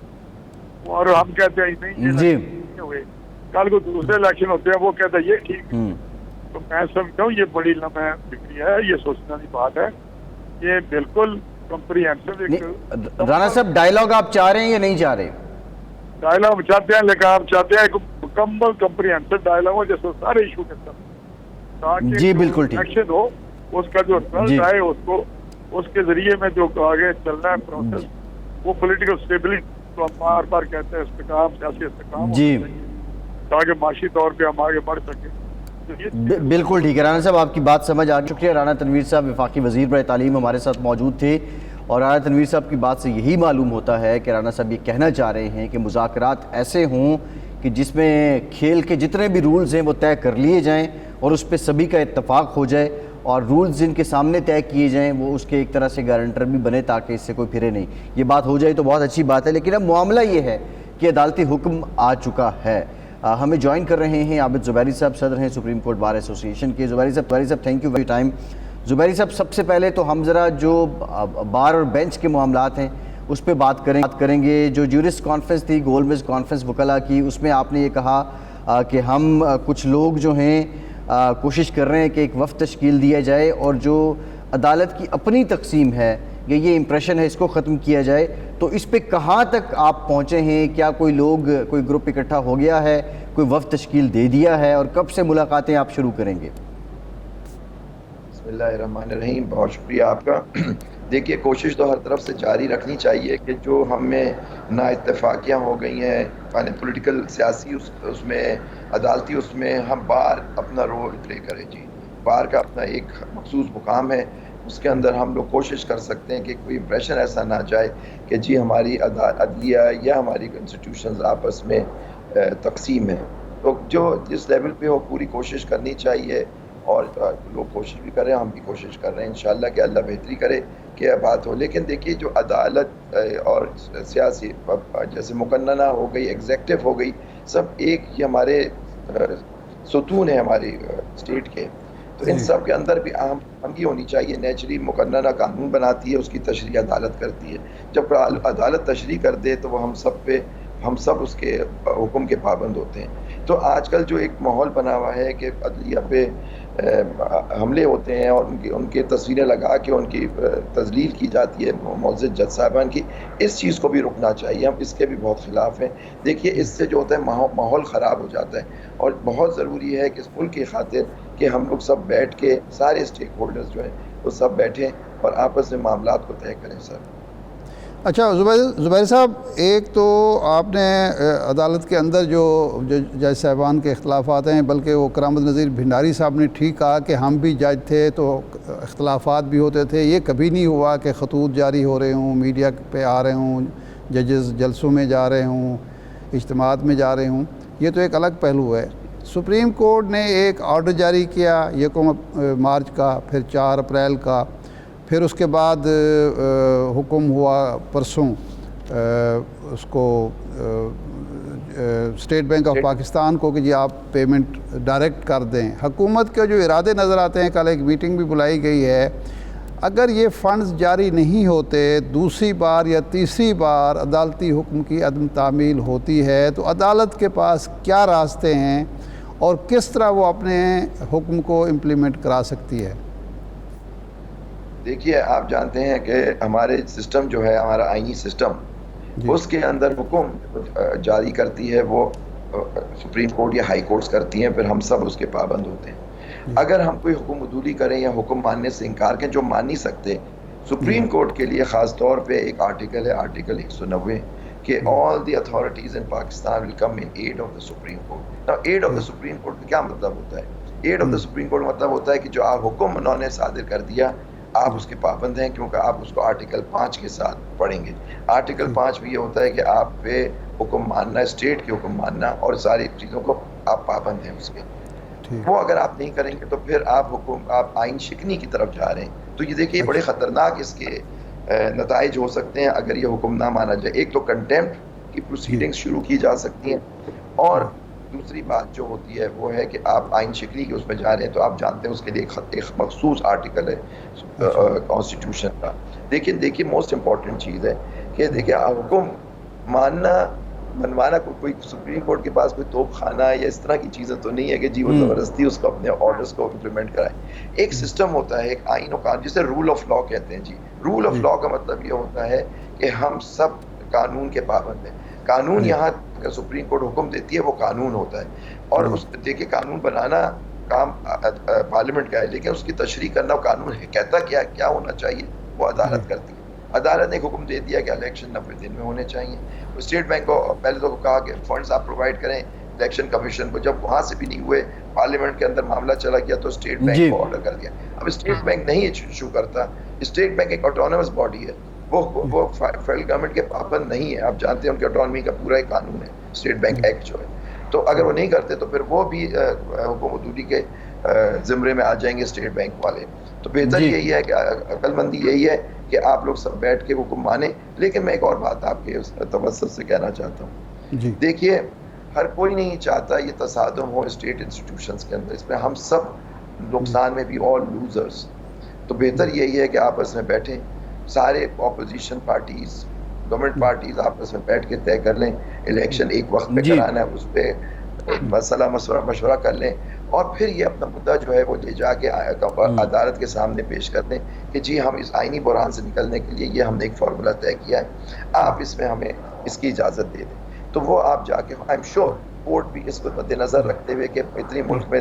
Speaker 3: اور ہم کہتے ہیں نہیں یہ نہیں ہوئے, کل کو دوسرے الیکشن ہوتے ہیں وہ کہتے ہیں یہ ٹھیک ہے, تو میں سمجھتا ہوں یہ بڑی لمحہ فکری ہے, یہ سوچنے والی بات ہے. یہ بالکل کمپریہنسو.
Speaker 1: رانا صاحب ڈائلاگ آپ چاہ رہے ہیں یا نہیں چاہ رہے؟
Speaker 3: ڈائلاگ چاہتے ہیں, لیکن آپ چاہتے ہیں ایک مکمل کمپریہنسو ڈائلاگ ہو جس میں سارے ایشو کے ساتھ, تاکہ
Speaker 1: جی بالکل ٹھیک,
Speaker 3: ایکشن ہو, اس کا جو رزلٹ آئے اس کو اس کے ذریعے میں جو آگے چلنا ہے پروسیس, وہ پولیٹیکل اسٹیبلٹی تو ہم بار بار کہتے ہیں استحکام, سیاسی استحکام
Speaker 1: جی,
Speaker 3: تاکہ معاشی طور پہ ہم آگے بڑھ سکیں.
Speaker 1: بالکل ٹھیک ہے رانا صاحب, آپ کی بات سمجھ آ. شکریہ. رانا تنویر صاحب وفاقی وزیر برائے تعلیم ہمارے ساتھ موجود تھے, اور رانا تنویر صاحب کی بات سے یہی معلوم ہوتا ہے کہ رانا صاحب یہ کہنا چاہ رہے ہیں کہ مذاکرات ایسے ہوں کہ جس میں کھیل کے جتنے بھی رولز ہیں وہ طے کر لیے جائیں اور اس پہ سبھی کا اتفاق ہو جائے, اور رولز جن کے سامنے طے کیے جائیں وہ اس کے ایک طرح سے گارنٹر بھی بنے تاکہ اس سے کوئی پھرے نہیں. یہ بات ہو جائے تو بہت اچھی بات ہے, لیکن اب معاملہ یہ ہے کہ عدالتی حکم آ چکا ہے. ہمیں جوائن کر رہے ہیں عابد زبیری صاحب, صدر ہیں سپریم کورٹ بار ایسوسی ایشن کے. زبیری صاحب thank you for your time. Zubairi صاحب، سب سے پہلے تو ہم ذرا جو بار اور بینچ کے معاملات ہیں اس پہ بات کریں گے. جو جورسٹ کانفرنس تھی، گول میز کانفرنس وکلاء کی، اس میں آپ نے یہ کہا کہ ہم کچھ لوگ جو ہیں کوشش کر رہے ہیں کہ ایک وفد تشکیل دیا جائے اور جو عدالت کی اپنی تقسیم ہے، یہ امپریشن ہے، اس کو ختم کیا جائے. تو اس پہ کہاں تک آپ پہنچے ہیں؟ کیا کوئی گروپ اکٹھا ہو گیا ہے، کوئی وفد تشکیل دے دیا ہے، اور کب سے ملاقاتیں آپ شروع کریں گے؟
Speaker 4: بسم اللہ الرحمن الرحیم. بہت شکریہ آپ کا. دیکھیے، کوشش تو ہر طرف سے جاری رکھنی چاہیے کہ جو ہم میں نا اتفاقیاں ہو گئی ہیں پولیٹیکل سیاسی اس میں عدالتی، اس میں ہم بار اپنا رول پلے کریں. جی، بار کا اپنا ایک مخصوص مقام ہے، اس کے اندر ہم لوگ کوشش کر سکتے ہیں کہ کوئی امپریشن ایسا نہ جائے کہ جی ہماری عدلیہ یا ہماری انسٹیٹیوشنز آپس میں تقسیم ہے. تو جو جس لیول پہ ہو پوری کوشش کرنی چاہیے، اور لوگ کوشش بھی کر رہے ہیں، ہم بھی کوشش کر رہے ہیں انشاءاللہ کہ اللہ بہتری کرے کہ یہ بات ہو. لیکن دیکھیے، جو عدالت اور سیاسی جیسے مقننہ ہو گئی، ایگزیکٹو ہو گئی، سب ایک ہی ہمارے ستون ہیں ہماری اسٹیٹ کے. تو ان سب کے اندر بھی ہمگی ہونی چاہیے. نیچرلی مقننہ قانون بناتی ہے، اس کی تشریح عدالت کرتی ہے. جب عدالت تشریح کر دے تو وہ ہم سب اس کے حکم کے پابند ہوتے ہیں. تو آج کل جو ایک ماحول بنا ہوا ہے کہ عدلیہ پہ حملے ہوتے ہیں اور ان کے تصویریں لگا کے ان کی تذلیل کی جاتی ہے معزز جج صاحبان کی، اس چیز کو بھی رکنا چاہیے. ہم اس کے بھی بہت خلاف ہیں. دیکھیے، اس سے جو ہوتا ہے ماحول خراب ہو جاتا ہے، اور بہت ضروری ہے کہ اس ملک کی خاطر کہ ہم لوگ سب بیٹھ کے سارے اسٹیک ہولڈرز جو ہیں وہ سب بیٹھیں اور آپس میں معاملات کو طے کریں. سر،
Speaker 2: اچھا زبیر صاحب، ایک تو آپ نے عدالت کے اندر جو جج صاحبان کے اختلافات ہیں، بلکہ وہ کرامت نذیر بھنڈاری صاحب نے ٹھیک کہا کہ ہم بھی جج تھے تو اختلافات بھی ہوتے تھے. یہ کبھی نہیں ہوا کہ خطوط جاری ہو رہے ہوں، میڈیا پہ آ رہے ہوں، ججز جلسوں میں جا رہے ہوں، اجتماعات میں جا رہے ہوں. یہ تو ایک الگ پہلو ہے. سپریم کورٹ نے ایک آرڈر جاری کیا 1 مارچ کا، پھر 4 اپریل کا، پھر اس کے بعد حکم ہوا پرسوں اس کو اسٹیٹ بینک آف پاکستان کو کہ جی آپ پیمنٹ ڈائریکٹ کر دیں. حکومت کے جو ارادے نظر آتے ہیں، کل ایک میٹنگ بھی بلائی گئی ہے. اگر یہ فنڈز جاری نہیں ہوتے، دوسری بار یا تیسری بار عدالتی حکم کی عدم تعمیل ہوتی ہے، تو عدالت کے پاس کیا راستے ہیں اور کس طرح وہ اپنے حکم کو امپلیمنٹ کرا سکتی ہے؟
Speaker 4: دیکھیے، آپ جانتے ہیں کہ ہمارے سسٹم جو ہے، ہمارا آئینی سسٹم، اس کے اندر حکم جاری کرتی ہے وہ سپریم کورٹ یا ہائی کورٹس کرتی ہیں، پھر ہم سب اس کے پابند ہوتے ہیں. اگر ہم کوئی حکم عدولی کریں یا حکم ماننے سے انکار کریں، جو مان نہیں سکتے، سپریم کورٹ کے لیے خاص طور پہ ایک آرٹیکل ہے، آرٹیکل 190، کہ all the authorities in Pakistan will come in aid of the Supreme Court. Now, aid of the Supreme Court کا کیا مطلب ہوتا ہے؟ aid of the Supreme Court مطلب ہوتا ہے کہ جو آپ حکم انہوں نے صادر کر دیا، آپ اس کے پابند ہیں، کیونکہ آپ اس کو آرٹیکل 5 کے ساتھ پڑھیں گے. آرٹیکل 5 میں یہ ہوتا ہے کہ آپ پہ حکم ماننا، اسٹیٹ کے حکم ماننا، اور ساری چیزوں کو آپ پابند ہیں اس کے. وہ اگر آپ نہیں کریں گے تو پھر آپ آئین شکنی کی طرف جا رہے ہیں. تو یہ دیکھیے، بڑے خطرناک اس کے نتائج ہو سکتے ہیں اگر یہ حکم نہ مانا جائے. ایک تو کنٹیمپٹ کی پروسیڈنگز شروع کی جا سکتی ہیں، اور دوسری بات جو ہوتی ہے وہ ہے کہ آپ آئین شکنی کے اس میں جا رہے ہیں. تو آپ جانتے ہیں اس کے لیے ایک مخصوص آرٹیکل ہے کانسٹیٹیوشن کا. دیکھیے موسٹ امپورٹنٹ چیز ہے کہ دیکھیے، حکم ماننا منوانا، کوئی سپریم کورٹ کے پاس کوئی توپ خانہ یا اس طرح کی چیزیں تو نہیں ہے کہ جی وہ زبردستی اس کو اپنے آرڈرز کو امپلیمنٹ کرائے. ایک سسٹم ہوتا ہے، ایک آئین و قانون، جسے رول آف لا کہتے ہیں. جی، رول آف لا کا مطلب یہ ہوتا ہے کہ ہم سب قانون کے پابند ہیں. قانون یہاں اگر سپریم کورٹ حکم دیتی ہے وہ قانون ہوتا ہے. اور اس دیکھیے، قانون بنانا کام پارلیمنٹ کا ہے، لیکن اس کی تشریح کرنا قانون کہتا کیا ہونا چاہیے وہ عدالت کرتی ہے. عدالت نے حکم دے دیا کہ الیکشن 90 دن میں ہونے چاہیے. اسٹیٹ بینک کو پہلے تو کہا کہ فنڈز آپ پرووائڈ کریں الیکشن کمیشن کو. جب وہاں سے بھی نہیں ہوئے، پارلیمنٹ کے اندر معاملہ چلا گیا تو اسٹیٹ بینک کو آرڈر کر دیا. اب اسٹیٹ بینک نہیں ایشو کرتا. اسٹیٹ بینک ایک آٹونومس باڈی ہے، وہ فیڈرل گورنمنٹ کے پابند نہیں ہے. آپ جانتے ہیں ان کی آٹونومی کا پورا ایک قانون ہے، اسٹیٹ بینک ایکٹ جو ہے. تو اگر وہ نہیں کرتے تو پھر وہ بھی حکم عدولی کے زمرے میں آ جائیں گے اسٹیٹ بینک والے. تو بہتر یہی ہے کہ عقل مندی یہی ہے کہ آپ لوگ سب بیٹھ کے حکم مانیں. لیکن میں ایک اور بات آپ کے توسط سے کہنا چاہتا ہوں. دیکھیے، ہر کوئی نہیں چاہتا یہ تصادم ہو اسٹیٹ انسٹیٹیوشنز کے اندر. اس میں ہم سب نقصان میں بھی، all losers. تو بہتر یہی ہے کہ آپس میں بیٹھیں، سارے اپوزیشن پارٹیز، گورنمنٹ پارٹیز آپس میں بیٹھ کے طے کر لیں الیکشن ایک وقت پہ کرانا ہے، اس پہ مسئلہ مشورہ کر لیں، اور پھر یہ اپنا مدعا جو ہے وہ لے جا کے عدالت کے سامنے پیش کر دیں کہ جی ہم اس آئینی بحران سے نکلنے کے لیے یہ ہم نے ایک فارمولہ طے کیا ہے، آپ اس میں ہمیں اس کی اجازت دے دیں. تو وہ آپ جا کے آئی ایم شیور کورٹ بھی اس کو مد نظر رکھتے ہوئے کہ اتنی ملک میں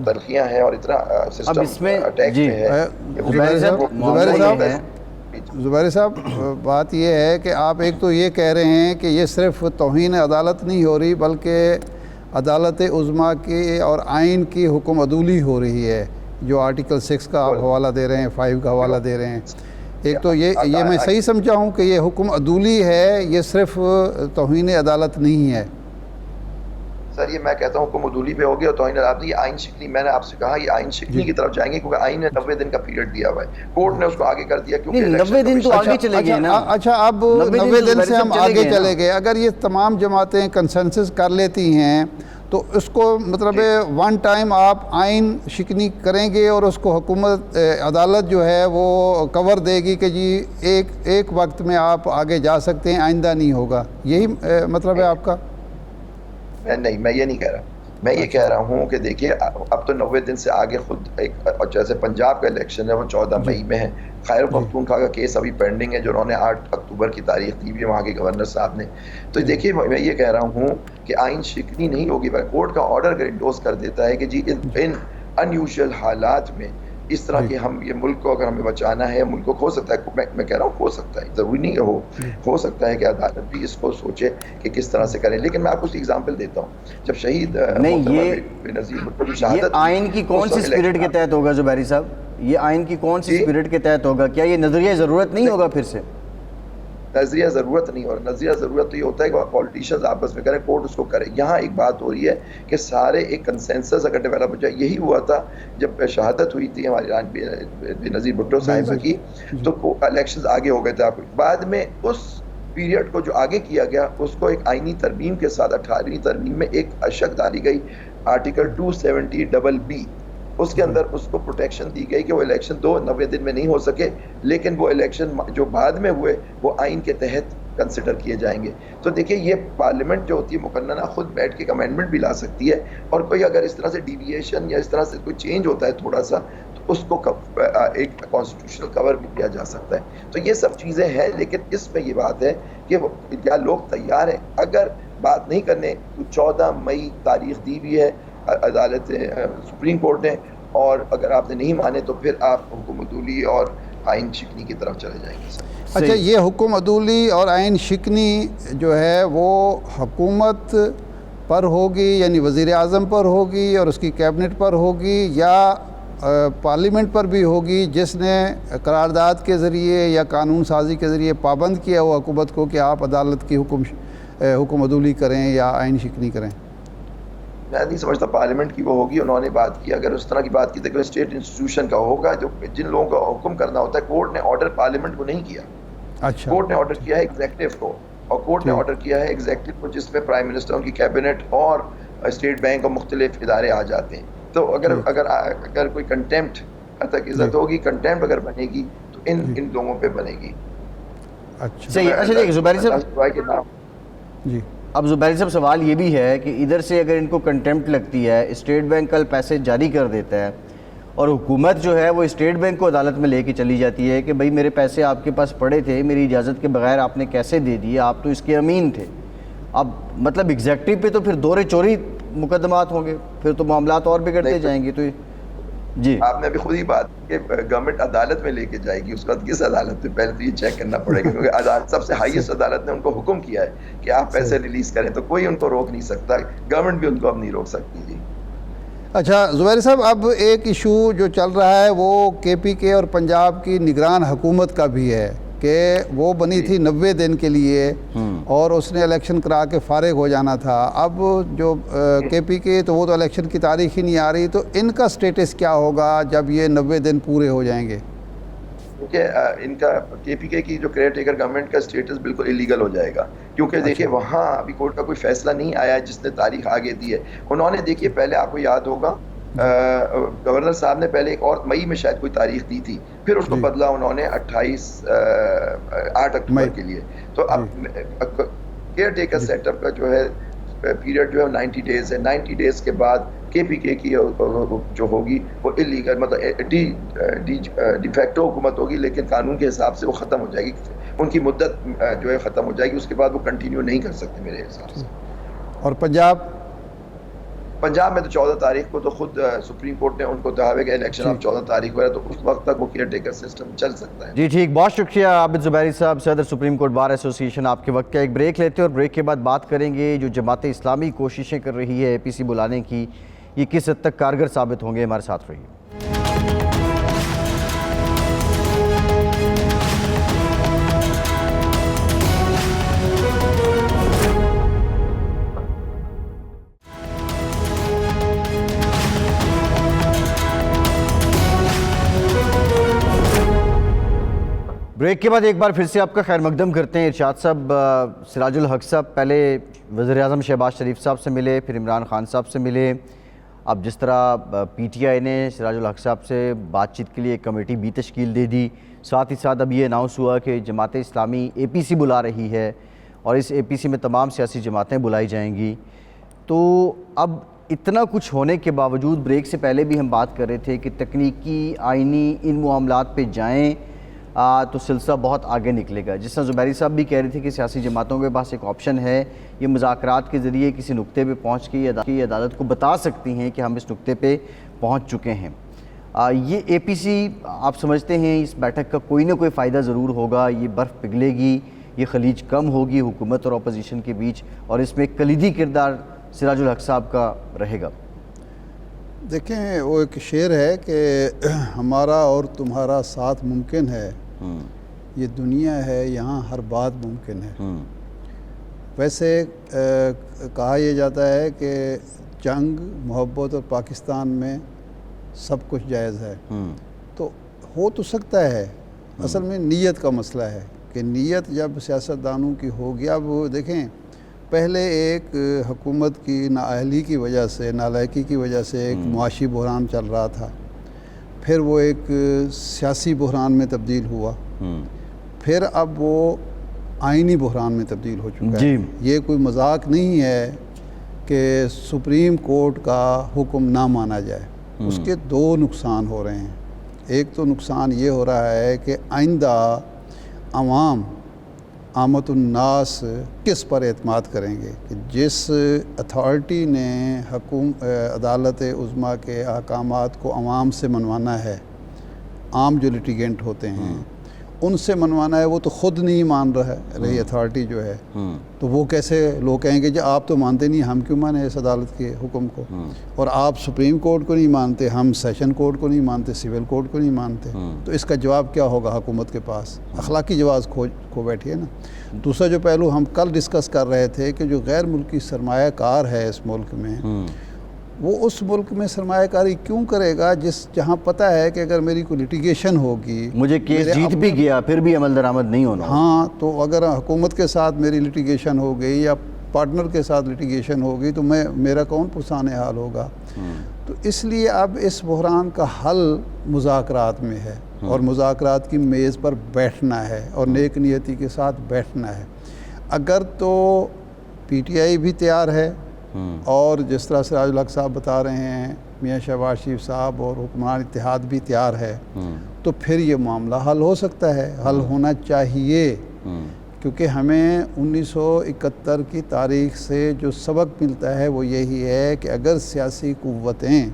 Speaker 4: تلخیاں ہیں اور اتنا سسٹم اٹیک میں ہے.
Speaker 2: زبیر صاحب بات یہ ہے کہ آپ ایک تو یہ کہہ رہے ہیں کہ یہ صرف توہین عدالت نہیں ہو رہی بلکہ عدالت عظمیٰ کی اور آئین کی حکم عدولی ہو رہی ہے، جو آرٹیکل 6 کا آپ حوالہ دے رہے ہیں، 5 کا حوالہ دے رہے ہیں. ایک تو یہ میں صحیح سمجھا ہوں کہ یہ حکم عدولی ہے، یہ صرف توہین عدالت نہیں ہے؟
Speaker 4: سر یہ میں کہتا ہوں حکم عدولی پہ ہو گیا اور توہین عدالت نہیں، یہ آئین شکنی. میں نے آپ سے کہا یہ آئین شکنی کی طرف جائیں گے کیونکہ آئین نے 90 دن کا پیریڈ دیا ہوا ہے، کورٹ نے اس کو آگے کر دیا کیونکہ
Speaker 1: 90 دن تو آگے چلے گئے نا.
Speaker 2: اچھا اب 90 دن سے ہم آگے چلے گئے، اگر یہ تمام جماعتیں کنسنسس کر لیتی ہیں تو اس کو مطلب ون ٹائم آپ آئین شکنی کریں گے اور اس کو حکومت عدالت جو ہے وہ کور دے گی کہ جی ایک وقت میں آپ آگے جا سکتے ہیں، آئندہ نہیں ہوگا، یہی مطلب ہے آپ کا؟
Speaker 4: نہیں، میں یہ نہیں کہہ رہا. میں یہ کہہ رہا ہوں کہ دیکھیے اب تو 90 دن سے آگے خود ایک جیسے پنجاب کا الیکشن ہے وہ 14 مئی میں ہے، خیر پختونخوا کا کیس ابھی پینڈنگ ہے جو انہوں نے 8 اکتوبر کی تاریخ دی ہوئی ہے وہاں کے گورنر صاحب نے. تو دیکھیے میں یہ کہہ رہا ہوں کہ آئین شکنی نہیں ہوگی، کورٹ کا آرڈر اگر انڈوز کر دیتا ہے کہ جی ان انیوژل حالات میں اس طرح کہ ہم یہ ملک کو اگر ہمیں بچانا ہے، ملک کو ہو سکتا ہے، میں کہہ رہا ہوں ہو سکتا ہے، ضروری نہیں ہو سکتا ہے کہ عدالت بھی اس کو سوچے کہ کس طرح سے کرے. لیکن میں آپ کو ایگزامپل دیتا ہوں، جب شہید بے نظیر بھٹو کی شہادت،
Speaker 1: یہ آئین کی کون سی اسپرٹ کے تحت ہوگا زبیری صاحب؟ یہ آئین کی کون سی اسپرٹ کے تحت ہوگا؟ کیا یہ نظریہ ضرورت نہیں ہوگا پھر سے؟
Speaker 4: نظریہ ضرورت نہیں، اور نظریہ ضرورت تو یہ ہوتا ہے کہ پولیٹیشینز آپس میں کریں، کورٹ اس کو کرے. یہاں ایک بات ہو رہی ہے کہ سارے ایک کنسنسس اگر ڈیولپ ہو جائے. یہی ہوا تھا جب شہادت ہوئی تھی ہماری بے نظیر بھٹو صاحبہ کی، تو الیکشنز آگے ہو گئے تھے. آپ بعد میں اس پیریڈ کو جو آگے کیا گیا اس کو ایک آئینی ترمیم کے ساتھ 18ویں ترمیم میں ایک اشک ڈالی گئی، آرٹیکل 270(b). اس کے اندر اس کو پروٹیکشن دی گئی کہ وہ الیکشن 90 دن میں نہیں ہو سکے، لیکن وہ الیکشن جو بعد میں ہوئے وہ آئین کے تحت کنسیڈر کیے جائیں گے. تو دیکھیے یہ پارلیمنٹ جو ہوتی ہے مقننہ خود بیٹھ کے ایک امینڈمنٹ بھی لا سکتی ہے، اور کوئی اگر اس طرح سے ڈیویشن یا اس طرح سے کوئی چینج ہوتا ہے تھوڑا سا تو اس کو ایک کانسٹیٹیوشنل کور بھی کیا جا سکتا ہے. تو یہ سب چیزیں ہیں، لیکن اس میں یہ بات ہے کہ کیا لوگ تیار ہیں؟ اگر بات نہیں کرنے تو 14 مئی تاریخ دی ہوئی ہے عدالت سپریم کورٹ نے، اور اگر آپ نے نہیں مانے تو پھر آپ حکم عدولی اور آئین شکنی کی طرف چلے جائیں گے.
Speaker 2: اچھا، یہ حکم عدولی اور آئین شکنی جو ہے وہ حکومت پر ہوگی، یعنی وزیر اعظم پر ہوگی اور اس کی کیبنٹ پر ہوگی، یا پارلیمنٹ پر بھی ہوگی جس نے قرارداد کے ذریعے یا قانون سازی کے ذریعے پابند کیا ہوا حکومت کو کہ آپ عدالت کی حکم عدولی کریں یا آئین شکنی کریں؟
Speaker 4: میں نہیں سمجھتا پارلیمنٹ کی وہ ہوگی. انہوں نے بات کی، اگر اس طرح کی بات کی تو اسٹیٹ انسٹیٹیوشن کا ہوگا جو جن لوگوں کا حکم کرنا ہوتا ہے. کورٹ نے آرڈر پارلیمنٹ کو نہیں کیا.
Speaker 2: اچھا،
Speaker 4: کورٹ نے آرڈر کیا ہے ایگزیکٹو کو، اور کورٹ نے آرڈر کیا ہے ایگزیکٹو کو جس میں پرائم منسٹر، ان کی کیبنٹ اور اسٹیٹ بینک اور مختلف ادارے آ جاتے ہیں. تو اگر کوئی کنٹیمپٹ تک عزت ہوگی، کنٹیمپٹ اگر بنے گی تو ان لوگوں پہ بنے گی.
Speaker 2: اچھا
Speaker 1: صحیح. اچھا زبیری صاحب،
Speaker 2: جی
Speaker 1: اب زبیری صاحب سوال یہ بھی ہے کہ ادھر سے اگر ان کو کنٹیمپٹ لگتی ہے، اسٹیٹ بینک کل پیسے جاری کر دیتا ہے اور حکومت جو ہے وہ اسٹیٹ بینک کو عدالت میں لے کے چلی جاتی ہے کہ بھائی میرے پیسے آپ کے پاس پڑے تھے، میری اجازت کے بغیر آپ نے کیسے دے دیے، آپ تو اس کے امین تھے. اب مطلب ایگزیکٹو پہ تو پھر دورے چوری مقدمات ہوں گے، پھر تو معاملات اور بگڑتے جائیں گے. تو جی
Speaker 4: آپ نے ابھی خود ہی بات کہ گورنمنٹ عدالت میں لے کے جائے گی، اس کے بعد کس عدالت میں؟ پہلے تو یہ چیک کرنا پڑے گا کیونکہ عدالت سب سے ہائیسٹ عدالت نے ان کو حکم کیا ہے کہ آپ پیسے ریلیز کریں، تو کوئی ان کو روک نہیں سکتا، گورنمنٹ بھی ان کو اب نہیں روک سکتی. جی
Speaker 2: اچھا زبیر صاحب، اب ایک ایشو جو چل رہا ہے وہ KPK اور پنجاب کی نگران حکومت کا بھی ہے کہ وہ بنی تھی 90 دن کے لیے اور اس نے الیکشن کرا کے فارغ ہو جانا تھا. اب جو KPK تو وہ تو الیکشن کی تاریخ ہی نہیں آ رہی، تو ان کا سٹیٹس کیا ہوگا جب یہ 90 دن پورے ہو جائیں گے؟
Speaker 4: کیونکہ ان کا KPK کی جو کیئر ٹیکر گورنمنٹ کا سٹیٹس بالکل ایلیگل ہو جائے گا، کیونکہ دیکھیے وہاں ابھی کورٹ کا کوئی فیصلہ نہیں آیا ہے جس نے تاریخ آگے دی ہے. انہوں نے دیکھیے پہلے آپ کو یاد ہوگا گورنر صاحب نے پہلے ایک اور مئی میں شاید کوئی تاریخ دی تھی, پھر اس کو بدلا انہوں نے 8 اکتوبر کے لیے. تو اب کیئر ٹیکر سیٹ اپ کا جو ہے پیریڈ جو ہے 90 ڈیز ہے. 90 ڈیز کے بعد کے پی کے کی جو ہوگی وہ الیگل مطلب ڈی فیکٹو حکومت ہوگی, لیکن قانون کے حساب سے وہ ختم ہو جائے گی, ان کی مدت جو ہے ختم ہو جائے گی, اس کے بعد وہ کنٹینیو نہیں کر سکتے میرے حساب سے.
Speaker 2: اور
Speaker 4: پنجاب میں تو 14 تاریخ کو تو خود سپریم کورٹ نے ان کو کہا ہے کہ الیکشن اب 14 تاریخ ہو رہا ہے, تو اس وقت تک وہ کیئر ٹیکر سسٹم چل سکتا ہے.
Speaker 1: جی ٹھیک, بہت شکریہ عابد زبیری صاحب, صدر سپریم کورٹ بار ایسوسی ایشن. آپ کے وقت کا ایک بریک لیتے ہیں اور بریک کے بعد بات کریں گے جو جماعت اسلامی کوششیں کر رہی ہے APC بلانے کی, یہ کس حد تک کارگر ثابت ہوں گے. ہمارے ساتھ رہیے. بریک کے بعد ایک بار پھر سے آپ کا خیر مقدم کرتے ہیں. ارشاد صاحب, سراج الحق صاحب پہلے وزیر اعظم شہباز شریف صاحب سے ملے, پھر عمران خان صاحب سے ملے. اب جس طرح PTI نے سراج الحق صاحب سے بات چیت کے لیے ایک کمیٹی بھی تشکیل دے دی, ساتھ ہی ساتھ اب یہ اناؤنس ہوا کہ جماعت اسلامی APC بلا رہی ہے اور اس APC میں تمام سیاسی جماعتیں بلائی جائیں گی. تو اب اتنا کچھ ہونے کے باوجود بریک سے پہلے بھی ہم بات کر رہے تھے کہ تکنیکی آئینی ان معاملات پہ جائیں تو سلسلہ بہت آگے نکلے گا. جس طرح زبیری صاحب بھی کہہ رہے تھے کہ سیاسی جماعتوں کے پاس ایک آپشن ہے, یہ مذاکرات کے ذریعے کسی نقطے پہ پہنچ کے یہ عدالت کو بتا سکتی ہیں کہ ہم اس نقطے پہ پہنچ چکے ہیں. یہ APC آپ سمجھتے ہیں اس بیٹھک کا کوئی نہ کوئی فائدہ ضرور ہوگا, یہ برف پگھلے گی, یہ خلیج کم ہوگی حکومت اور اپوزیشن کے بیچ, اور اس میں ایک کلیدی کردار سراج الحق صاحب کا رہے گا.
Speaker 2: دیکھیں, وہ ایک شعر ہے کہ ہمارا اور تمہارا ساتھ ممکن ہے, یہ دنیا ہے یہاں ہر بات ممکن ہے. ویسے کہا یہ جاتا ہے کہ جنگ, محبت اور پاکستان میں سب کچھ جائز ہے. تو ہو تو سکتا ہے, اصل میں نیت کا مسئلہ ہے کہ نیت جب سیاستدانوں کی ہوگی. اب دیکھیں, پہلے ایک حکومت کی نااہلی کی وجہ سے, نالائقی کی وجہ سے ایک معاشی بحران چل رہا تھا, پھر وہ ایک سیاسی بحران میں تبدیل ہوا, پھر اب وہ آئینی بحران میں تبدیل ہو چکا ہے. یہ کوئی مذاق نہیں ہے کہ سپریم کورٹ کا حکم نہ مانا جائے. اس کے 2 نقصان ہو رہے ہیں. ایک تو نقصان یہ ہو رہا ہے کہ آئندہ عوام, عامت الناس کس پر اعتماد کریں گے کہ جس اتھارٹی نے عدالت عظمیٰ کے احکامات کو عوام سے منوانا ہے, عام جو لٹیگنٹ ہوتے ہیں ان سے منوانا ہے, وہ تو خود نہیں مان رہی اتھارٹی جو ہے, تو وہ کیسے لوگ کہیں گے کہ آپ تو مانتے نہیں, ہم کیوں مانیں اس عدالت کے حکم کو, اور آپ سپریم کورٹ کو نہیں مانتے, ہم سیشن کورٹ کو نہیں مانتے, سول کورٹ کو نہیں مانتے. تو اس کا جواب کیا ہوگا حکومت کے پاس؟ اخلاقی جواز کھو بیٹھی ہے نا. دوسرا جو پہلو ہم کل ڈسکس کر رہے تھے کہ جو غیر ملکی سرمایہ کار ہے اس ملک میں, وہ اس ملک میں سرمایہ کاری کیوں کرے گا جہاں پتہ ہے کہ اگر میری کوئی لٹیگیشن ہوگی,
Speaker 1: مجھے کیس جیت بھی گیا پھر بھی عمل درآمد نہیں ہونا.
Speaker 2: ہاں, تو اگر حکومت کے ساتھ میری لٹیگیشن ہو گئی یا پارٹنر کے ساتھ لٹیگیشن ہوگی تو میرا کون پرسان حال ہوگا. تو اس لیے اب اس بحران کا حل مذاکرات میں ہے, اور مذاکرات کی میز پر بیٹھنا ہے اور نیک نیتی کے ساتھ بیٹھنا ہے. اگر تو PTI بھی تیار ہے, اور جس طرح سراج الحق صاحب بتا رہے ہیں, میاں شہباز شریف صاحب اور حکمران اتحاد بھی تیار ہے, تو پھر یہ معاملہ حل ہو سکتا ہے, حل ہونا چاہیے. کیونکہ ہمیں 1971 کی تاریخ سے جو سبق ملتا ہے وہ یہی ہے کہ اگر سیاسی قوتیں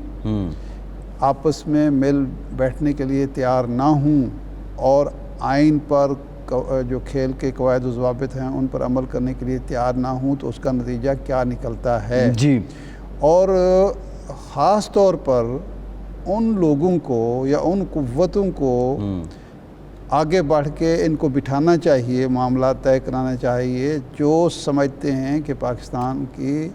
Speaker 2: آپس میں مل بیٹھنے کے لیے تیار نہ ہوں اور آئین پر جو کھیل کے قواعد و ضوابط ہیں ان پر عمل کرنے کے لیے تیار نہ ہوں, تو اس کا نتیجہ کیا نکلتا ہے. اور خاص طور پر ان لوگوں کو یا ان قوتوں کو آگے بڑھ کے ان کو بٹھانا چاہیے, معاملات طے کرانا چاہیے, جو سمجھتے ہیں کہ پاکستان کی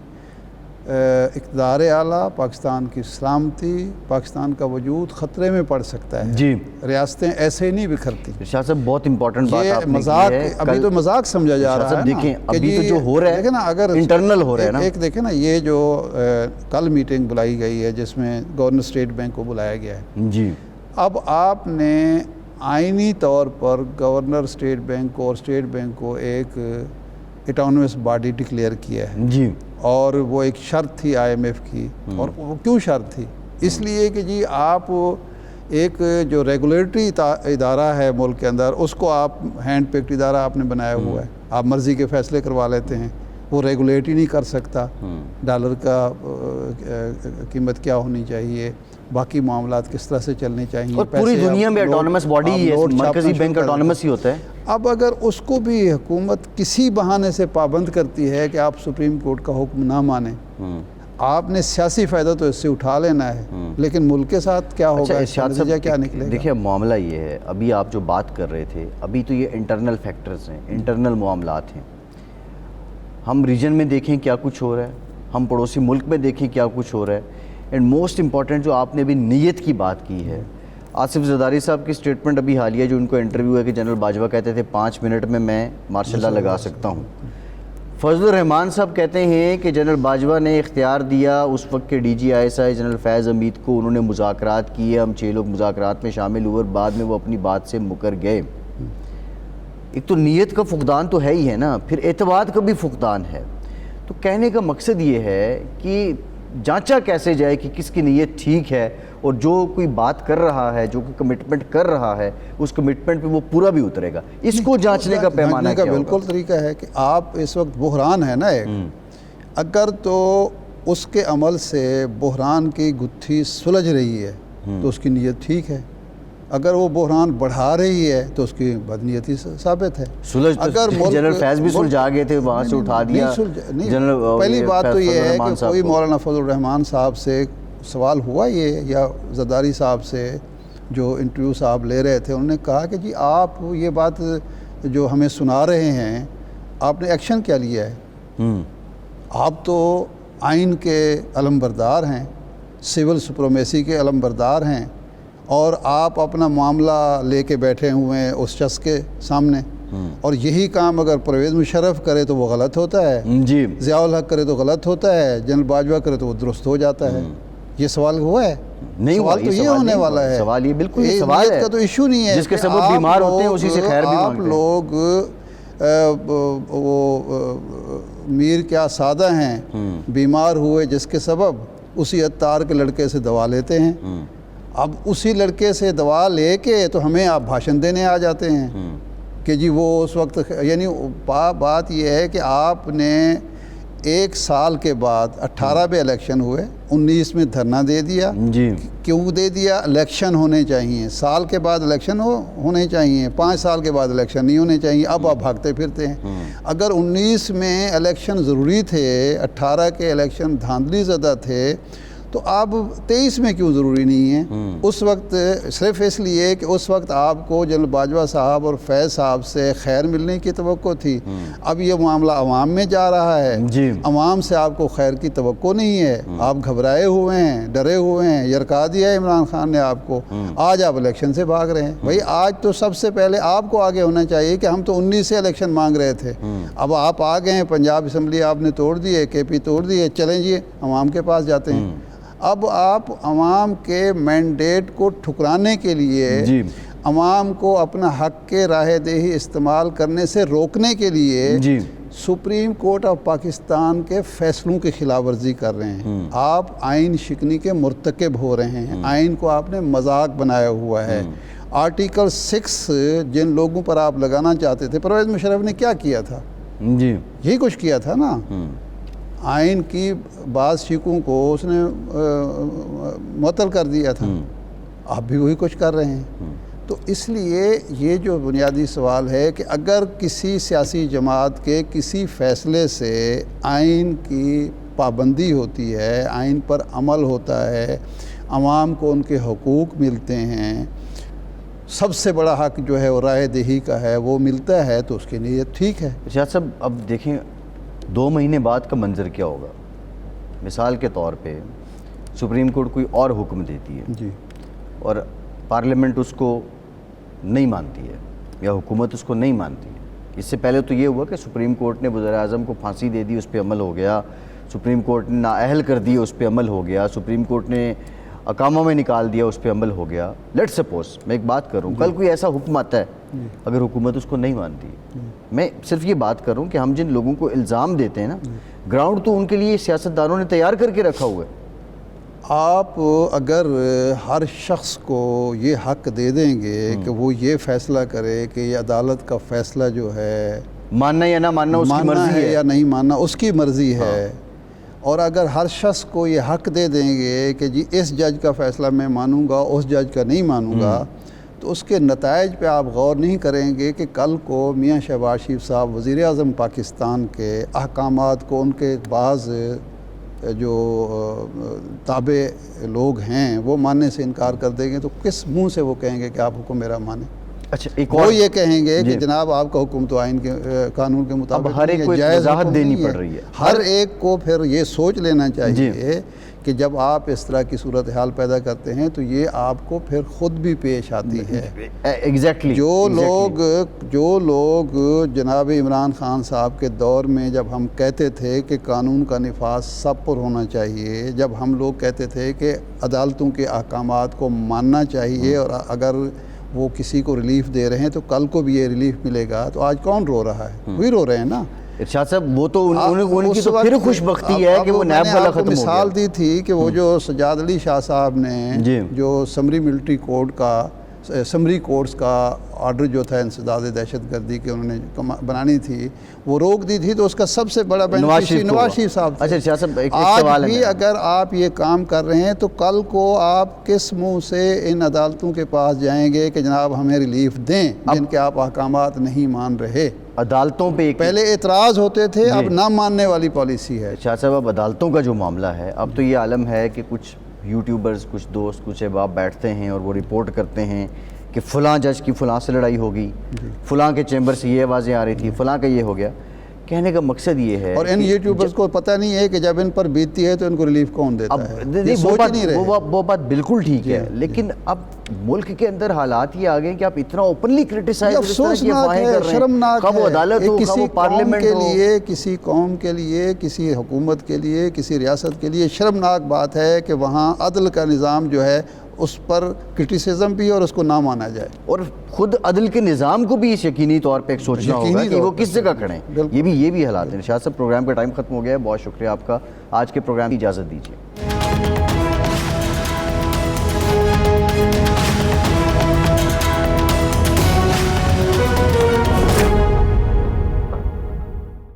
Speaker 2: اقتدار اعلیٰ، پاکستان کی سلامتی، پاکستان کا وجود خطرے میں پڑ سکتا ہے.
Speaker 1: جی
Speaker 2: ریاستیں ایسے ہی نہیں بکھرتی.
Speaker 1: ارشاد صاحب بہت امپورٹنٹ بات
Speaker 2: یہ
Speaker 1: آپ نے
Speaker 2: مذاق
Speaker 1: کی ہے.
Speaker 2: ابھی تو مذاق سمجھا جا رہا ہے.
Speaker 1: دیکھیں ابھی تو جو ہو رہا ہے
Speaker 2: دیکھیں نا، اگر
Speaker 1: انٹرنل ہو رہا ہے نا.
Speaker 2: ایک دیکھیں نا، یہ جو کل میٹنگ بلائی گئی ہے جس میں گورنر اسٹیٹ بینک کو بلایا گیا ہے.
Speaker 1: جی
Speaker 2: اب آپ نے آئینی طور پر گورنر اسٹیٹ بینک کو اور اسٹیٹ بینک کو ایک اٹانومس باڈی ڈکلیئر کیا ہے.
Speaker 1: جی
Speaker 2: اور وہ ایک شرط تھی آئی ایم ایف کی. اور وہ کیوں شرط تھی؟ اس لیے کہ جی آپ ایک جو ریگولیٹری ادارہ ہے ملک کے اندر، اس کو آپ ہینڈ پیکڈ ادارہ آپ نے بنایا ہوا ہے. آپ مرضی کے فیصلے کروا لیتے ہیں. وہ ریگولیٹ ہی نہیں کر سکتا ڈالر کا قیمت کیا ہونی چاہیے، باقی معاملات کس طرح سے چلنے چاہیے.
Speaker 1: اور پوری دنیا میں اٹانومس باڈی ہی ہے، مرکزی بینک اٹانومس ہی ہوتا ہے.
Speaker 2: اب اگر اس کو بھی حکومت کسی بہانے سے پابند کرتی ہے کہ آپ سپریم کورٹ کا حکم نہ مانیں، آپ نے سیاسی فائدہ تو اس سے اٹھا لینا ہے، لیکن ملک کے ساتھ کیا ہوگا،
Speaker 1: ارشاد
Speaker 2: نتیجہ
Speaker 1: صاحب
Speaker 2: کیا نکلے گا؟
Speaker 1: دیکھیے معاملہ یہ ہے، ابھی آپ جو بات کر رہے تھے ابھی تو یہ انٹرنل فیکٹرز ہیں، انٹرنل معاملات ہیں. ہم ریجن میں دیکھیں کیا کچھ ہو رہا ہے، ہم پڑوسی ملک میں دیکھیں کیا کچھ ہو رہا ہے. اینڈ موسٹ امپورٹنٹ جو آپ نے ابھی نیت کی بات کی ہے، آصف زرداری صاحب کی سٹیٹمنٹ ابھی حالیہ جو ان کو انٹرویو ہے کہ جنرل باجوہ کہتے تھے 5 منٹ میں مارشل لا لگا سکتا ہوں. فضل الرحمان صاحب کہتے ہیں کہ جنرل باجوہ نے اختیار دیا اس وقت کے D G I S I general Faiz Hamid کو، انہوں نے مذاکرات کیے، ہم 6 لوگ مذاکرات میں شامل ہوئے اور بعد میں وہ اپنی بات سے مکر گئے. ایک تو نیت کا فقدان تو ہے ہی ہے نا، پھر اعتماد کا بھی فقدان ہے. تو کہنے کا مقصد یہ ہے کہ جانچا کیسے جائے کہ کس کی نیت ٹھیک ہے، اور جو کوئی بات کر رہا ہے، جو کوئی کمٹمنٹ کر رہا ہے، اس کمٹمنٹ پہ وہ پورا بھی اترے گا. اس کو جانچنے کا پیمانہ کیا ہوگا؟
Speaker 2: بالکل طریقہ ہے کہ آپ اس وقت بحران ہے نا ایک، اگر تو اس کے عمل سے بحران کی گتھی سلجھ رہی ہے تو اس کی نیت ٹھیک ہے. اگر وہ بحران بڑھا رہی ہے تو اس کی بدنیتی ثابت ہے.
Speaker 1: اگر جنرل فیض بھی سلجھا گئے تھے، وہاں سے اٹھا دیا.
Speaker 2: پہلی بات تو یہ ہے کہ کوئی مولانا فضل الرحمان صاحب سے سوال ہوا یہ، یا زرداری صاحب سے جو انٹرویو صاحب لے رہے تھے، انہوں نے کہا کہ جی آپ یہ بات جو ہمیں سنا رہے ہیں، آپ نے ایکشن کیا لیا ہے؟ آپ تو آئین کے علمبردار ہیں، سول سپریمیسی کے علمبردار ہیں، اور آپ اپنا معاملہ لے کے بیٹھے ہوئے ہیں اس شخص کے سامنے. اور یہی کام اگر پرویز مشرف کرے تو وہ غلط ہوتا ہے،
Speaker 1: جی
Speaker 2: ضیاء الحق کرے تو غلط ہوتا ہے، جنرل باجوہ کرے تو وہ درست ہو جاتا ہے. یہ سوال ہوا ہے؟
Speaker 1: نہیں،
Speaker 2: سوال تو یہ ہونے والا ہے.
Speaker 1: سوال یہ بالکل یہ سوال
Speaker 2: نیت
Speaker 1: ہے
Speaker 2: کا تو ایشو نہیں ہے
Speaker 1: جس کے
Speaker 2: کہ
Speaker 1: سبب بیمار ہوتے ہیں اسی سے خیر بھی
Speaker 2: آپ
Speaker 1: مانگتے ہیں.
Speaker 2: لوگ وہ میر کیا سادہ ہیں، بیمار ہوئے جس کے سبب اسی عطار کے لڑکے سے دوا لیتے ہیں. اب اسی لڑکے سے دوا لے کے تو ہمیں آپ بھاشن دینے آ جاتے ہیں کہ جی وہ اس وقت، یعنی بات یہ ہے کہ آپ نے 1 سال کے بعد 18 پہ الیکشن ہوئے، 19 میں دھرنا دے دیا.
Speaker 1: جی
Speaker 2: کیوں دے دیا؟ الیکشن ہونے چاہیے، سال کے بعد الیکشن ہونے چاہیے، 5 سال کے بعد الیکشن نہیں ہونے چاہیے. اب آپ بھاگتے پھرتے ہیں. اگر 19 میں الیکشن ضروری تھے، 18 کے الیکشن دھاندلی زدہ تھے، تو اب 23 میں کیوں ضروری نہیں ہے؟ اس وقت صرف اس لیے کہ اس وقت آپ کو جنرل باجوہ صاحب اور فیض صاحب سے خیر ملنے کی توقع تھی. اب یہ معاملہ عوام میں جا رہا ہے، عوام سے آپ کو خیر کی توقع نہیں ہے، آپ گھبرائے ہوئے ہیں، ڈرے ہوئے ہیں، یرکا دیا ہے عمران خان نے آپ کو. آج آپ الیکشن سے بھاگ رہے ہیں. بھائی آج تو سب سے پہلے آپ کو آگے ہونا چاہیے کہ ہم تو 19 سے الیکشن مانگ رہے تھے، اب آپ آ گئے ہیں، پنجاب اسمبلی آپ نے توڑ دی ہے، کے پی توڑ دی ہے، چلیں جی عوام کے پاس جاتے ہیں. اب آپ عوام کے مینڈیٹ کو ٹھکرانے کے لیے، عوام کو اپنا حق کے راہ دہی استعمال کرنے سے روکنے کے لیے سپریم کورٹ آف پاکستان کے فیصلوں کی خلاف ورزی کر رہے ہیں. آپ آئین شکنی کے مرتکب ہو رہے ہیں. آئین کو آپ نے مذاق بنایا ہوا ہے. آرٹیکل 6 جن لوگوں پر آپ لگانا چاہتے تھے، پرویز مشرف نے کیا کیا تھا؟ یہی کچھ کیا تھا نا. آئین کی بعض شیکوں کو اس نے معطل کر دیا تھا. آپ بھی وہی کچھ کر رہے ہیں. تو اس لیے یہ جو بنیادی سوال ہے کہ اگر کسی سیاسی جماعت کے کسی فیصلے سے آئین کی پابندی ہوتی ہے، آئین پر عمل ہوتا ہے، عوام کو ان کے حقوق ملتے ہیں، سب سے بڑا حق جو ہے وہ رائے دہی کا ہے، وہ ملتا ہے، تو اس کی نیت ٹھیک ہے.
Speaker 1: ارشاد صاحب اب دیکھیں 2 مہینے بعد کا منظر کیا ہوگا؟ مثال کے طور پہ سپریم کورٹ کوئی اور حکم دیتی ہے
Speaker 2: جی
Speaker 1: اور پارلیمنٹ اس کو نہیں مانتی ہے یا حکومت اس کو نہیں مانتی ہے. اس سے پہلے تو یہ ہوا کہ سپریم کورٹ نے وزیر اعظم کو پھانسی دے دی, اس پہ عمل ہو گیا. سپریم کورٹ نے نااہل کر دی, اس پہ عمل ہو گیا. سپریم کورٹ نے اقامہ میں نکال دیا, اس پہ عمل ہو گیا. لیٹ سپوز میں ایک بات کروں, کل کوئی ایسا حکم آتا ہے اگر حکومت اس کو نہیں مانتی, میں صرف یہ بات کروں کہ ہم جن لوگوں کو الزام دیتے ہیں نا, گراؤنڈ تو ان کے لیے سیاستدانوں نے تیار کر کے رکھا ہوا ہے.
Speaker 2: آپ اگر ہر شخص کو یہ حق دے دیں گے کہ وہ یہ فیصلہ کرے کہ یہ عدالت کا فیصلہ جو ہے
Speaker 1: ماننا یا نہ ماننا اس کی
Speaker 2: ماننا
Speaker 1: مرضی
Speaker 2: ہے
Speaker 1: ہے
Speaker 2: یا نہیں ماننا اس کی مرضی ہے, اور اگر ہر شخص کو یہ حق دے دیں گے کہ جی اس جج کا فیصلہ میں مانوں گا, اس جج کا نہیں مانوں گا, تو اس کے نتائج پہ آپ غور نہیں کریں گے کہ کل کو میاں شہباز شریف صاحب وزیر اعظم پاکستان کے احکامات کو ان کے بعض جو تابع لوگ ہیں وہ ماننے سے انکار کر دیں گے, تو کس منہ سے وہ کہیں گے کہ آپ حکم میرا مانیں؟
Speaker 1: اچھا ایک
Speaker 2: وہ
Speaker 1: اور
Speaker 2: یہ کہیں گے کہ
Speaker 1: جی.
Speaker 2: جناب آپ کا حکم تو آئین کے قانون کے مطابق
Speaker 1: اب ہر ایک
Speaker 2: نہیں
Speaker 1: کو
Speaker 2: ہے,
Speaker 1: ایک
Speaker 2: جائز
Speaker 1: وضاحت
Speaker 2: حکم
Speaker 1: دینی
Speaker 2: نہیں
Speaker 1: پڑ رہی ہے.
Speaker 2: ہر ایک کو پھر یہ سوچ لینا چاہیے
Speaker 1: جی.
Speaker 2: کہ جب آپ اس طرح کی صورتحال پیدا کرتے ہیں تو یہ آپ کو پھر خود بھی پیش آتی ہے.
Speaker 1: ایگزیکٹلی
Speaker 2: جو لوگ جناب عمران خان صاحب کے دور میں جب ہم کہتے تھے کہ قانون کا نفاذ سب پر ہونا چاہیے, جب ہم لوگ کہتے تھے کہ عدالتوں کے احکامات کو ماننا چاہیے اور اگر وہ کسی کو ریلیف دے رہے ہیں تو کل کو بھی یہ ریلیف ملے گا, تو آج کون رو رہا ہے؟ وہی رو رہے ہیں نا.
Speaker 1: ارشاد صاحب وہ تو ان کی تو پھر خوش بختی ہے کہ وہ نیب والا ختم ہو گیا.
Speaker 2: مثال دی تھی کہ وہ جو سجاد علی شاہ صاحب نے جو سمری ملٹری کوڈ کا سمری کورٹس کا آرڈر جو تھا انسداد دہشت گردی کے انہوں نے بنانی تھی وہ روک دی تھی, تو اس کا سب سے بڑا بینیفیشری نواز شریف صاحب تھے.
Speaker 1: اچھا صاحب ایک
Speaker 2: آج
Speaker 1: سوال ہے,
Speaker 2: بھی اگر آپ یہ کام کر رہے ہیں تو کل کو آپ کس منہ سے ان عدالتوں کے پاس جائیں گے کہ جناب ہمیں ریلیف دیں جن کے آپ احکامات نہیں مان رہے؟
Speaker 1: عدالتوں پہ
Speaker 2: پہلے اعتراض ہوتے تھے, اب نہ ماننے والی پالیسی ہے.
Speaker 1: شاہ صاحب اب عدالتوں کا جو معاملہ ہے, اب تو یہ عالم ہے کہ کچھ یوٹیوبرز, کچھ دوست, کچھ احباب بیٹھتے ہیں اور وہ رپورٹ کرتے ہیں کہ فلاں جج کی فلاں سے لڑائی ہوگی, فلاں کے چیمبر سے یہ آوازیں آ رہی تھی, فلاں کا یہ ہو گیا. کہنے کا مقصد یہ ہے,
Speaker 2: اور ان یوٹیوبرز کو پتہ نہیں ہے کہ جب ان پر بیتتی ہے تو ان کو ریلیف کون دیتا ہے.
Speaker 1: وہ بات بالکل ٹھیک ہے, لیکن اب ملک کے اندر حالات یہ آ گئے کہ آپ اتنا اوپنلی کرٹیسائز
Speaker 2: افسوسناک ہے, شرمناک ہے.
Speaker 1: عدالت ہو,
Speaker 2: کسی
Speaker 1: پارلیمنٹ
Speaker 2: کے لیے, کسی قوم کے لیے, کسی حکومت کے لیے, کسی ریاست کے لیے شرمناک بات ہے کہ وہاں عدل کا نظام جو ہے اس پر کرٹیسزم بھی اور اس کو نہ مانا جائے. اور
Speaker 1: خود عدل کے نظام کو بھی اس یقینی طور پہ ایک سوچنا ہوگا کہ وہ کس جگہ کھڑے ہیں. یہ بھی حالات ہیں. شاہ صاحب پروگرام کا ٹائم ختم ہو گیا ہے, بہت شکریہ آپ کا. آج کے پروگرام کی اجازت دیجیے.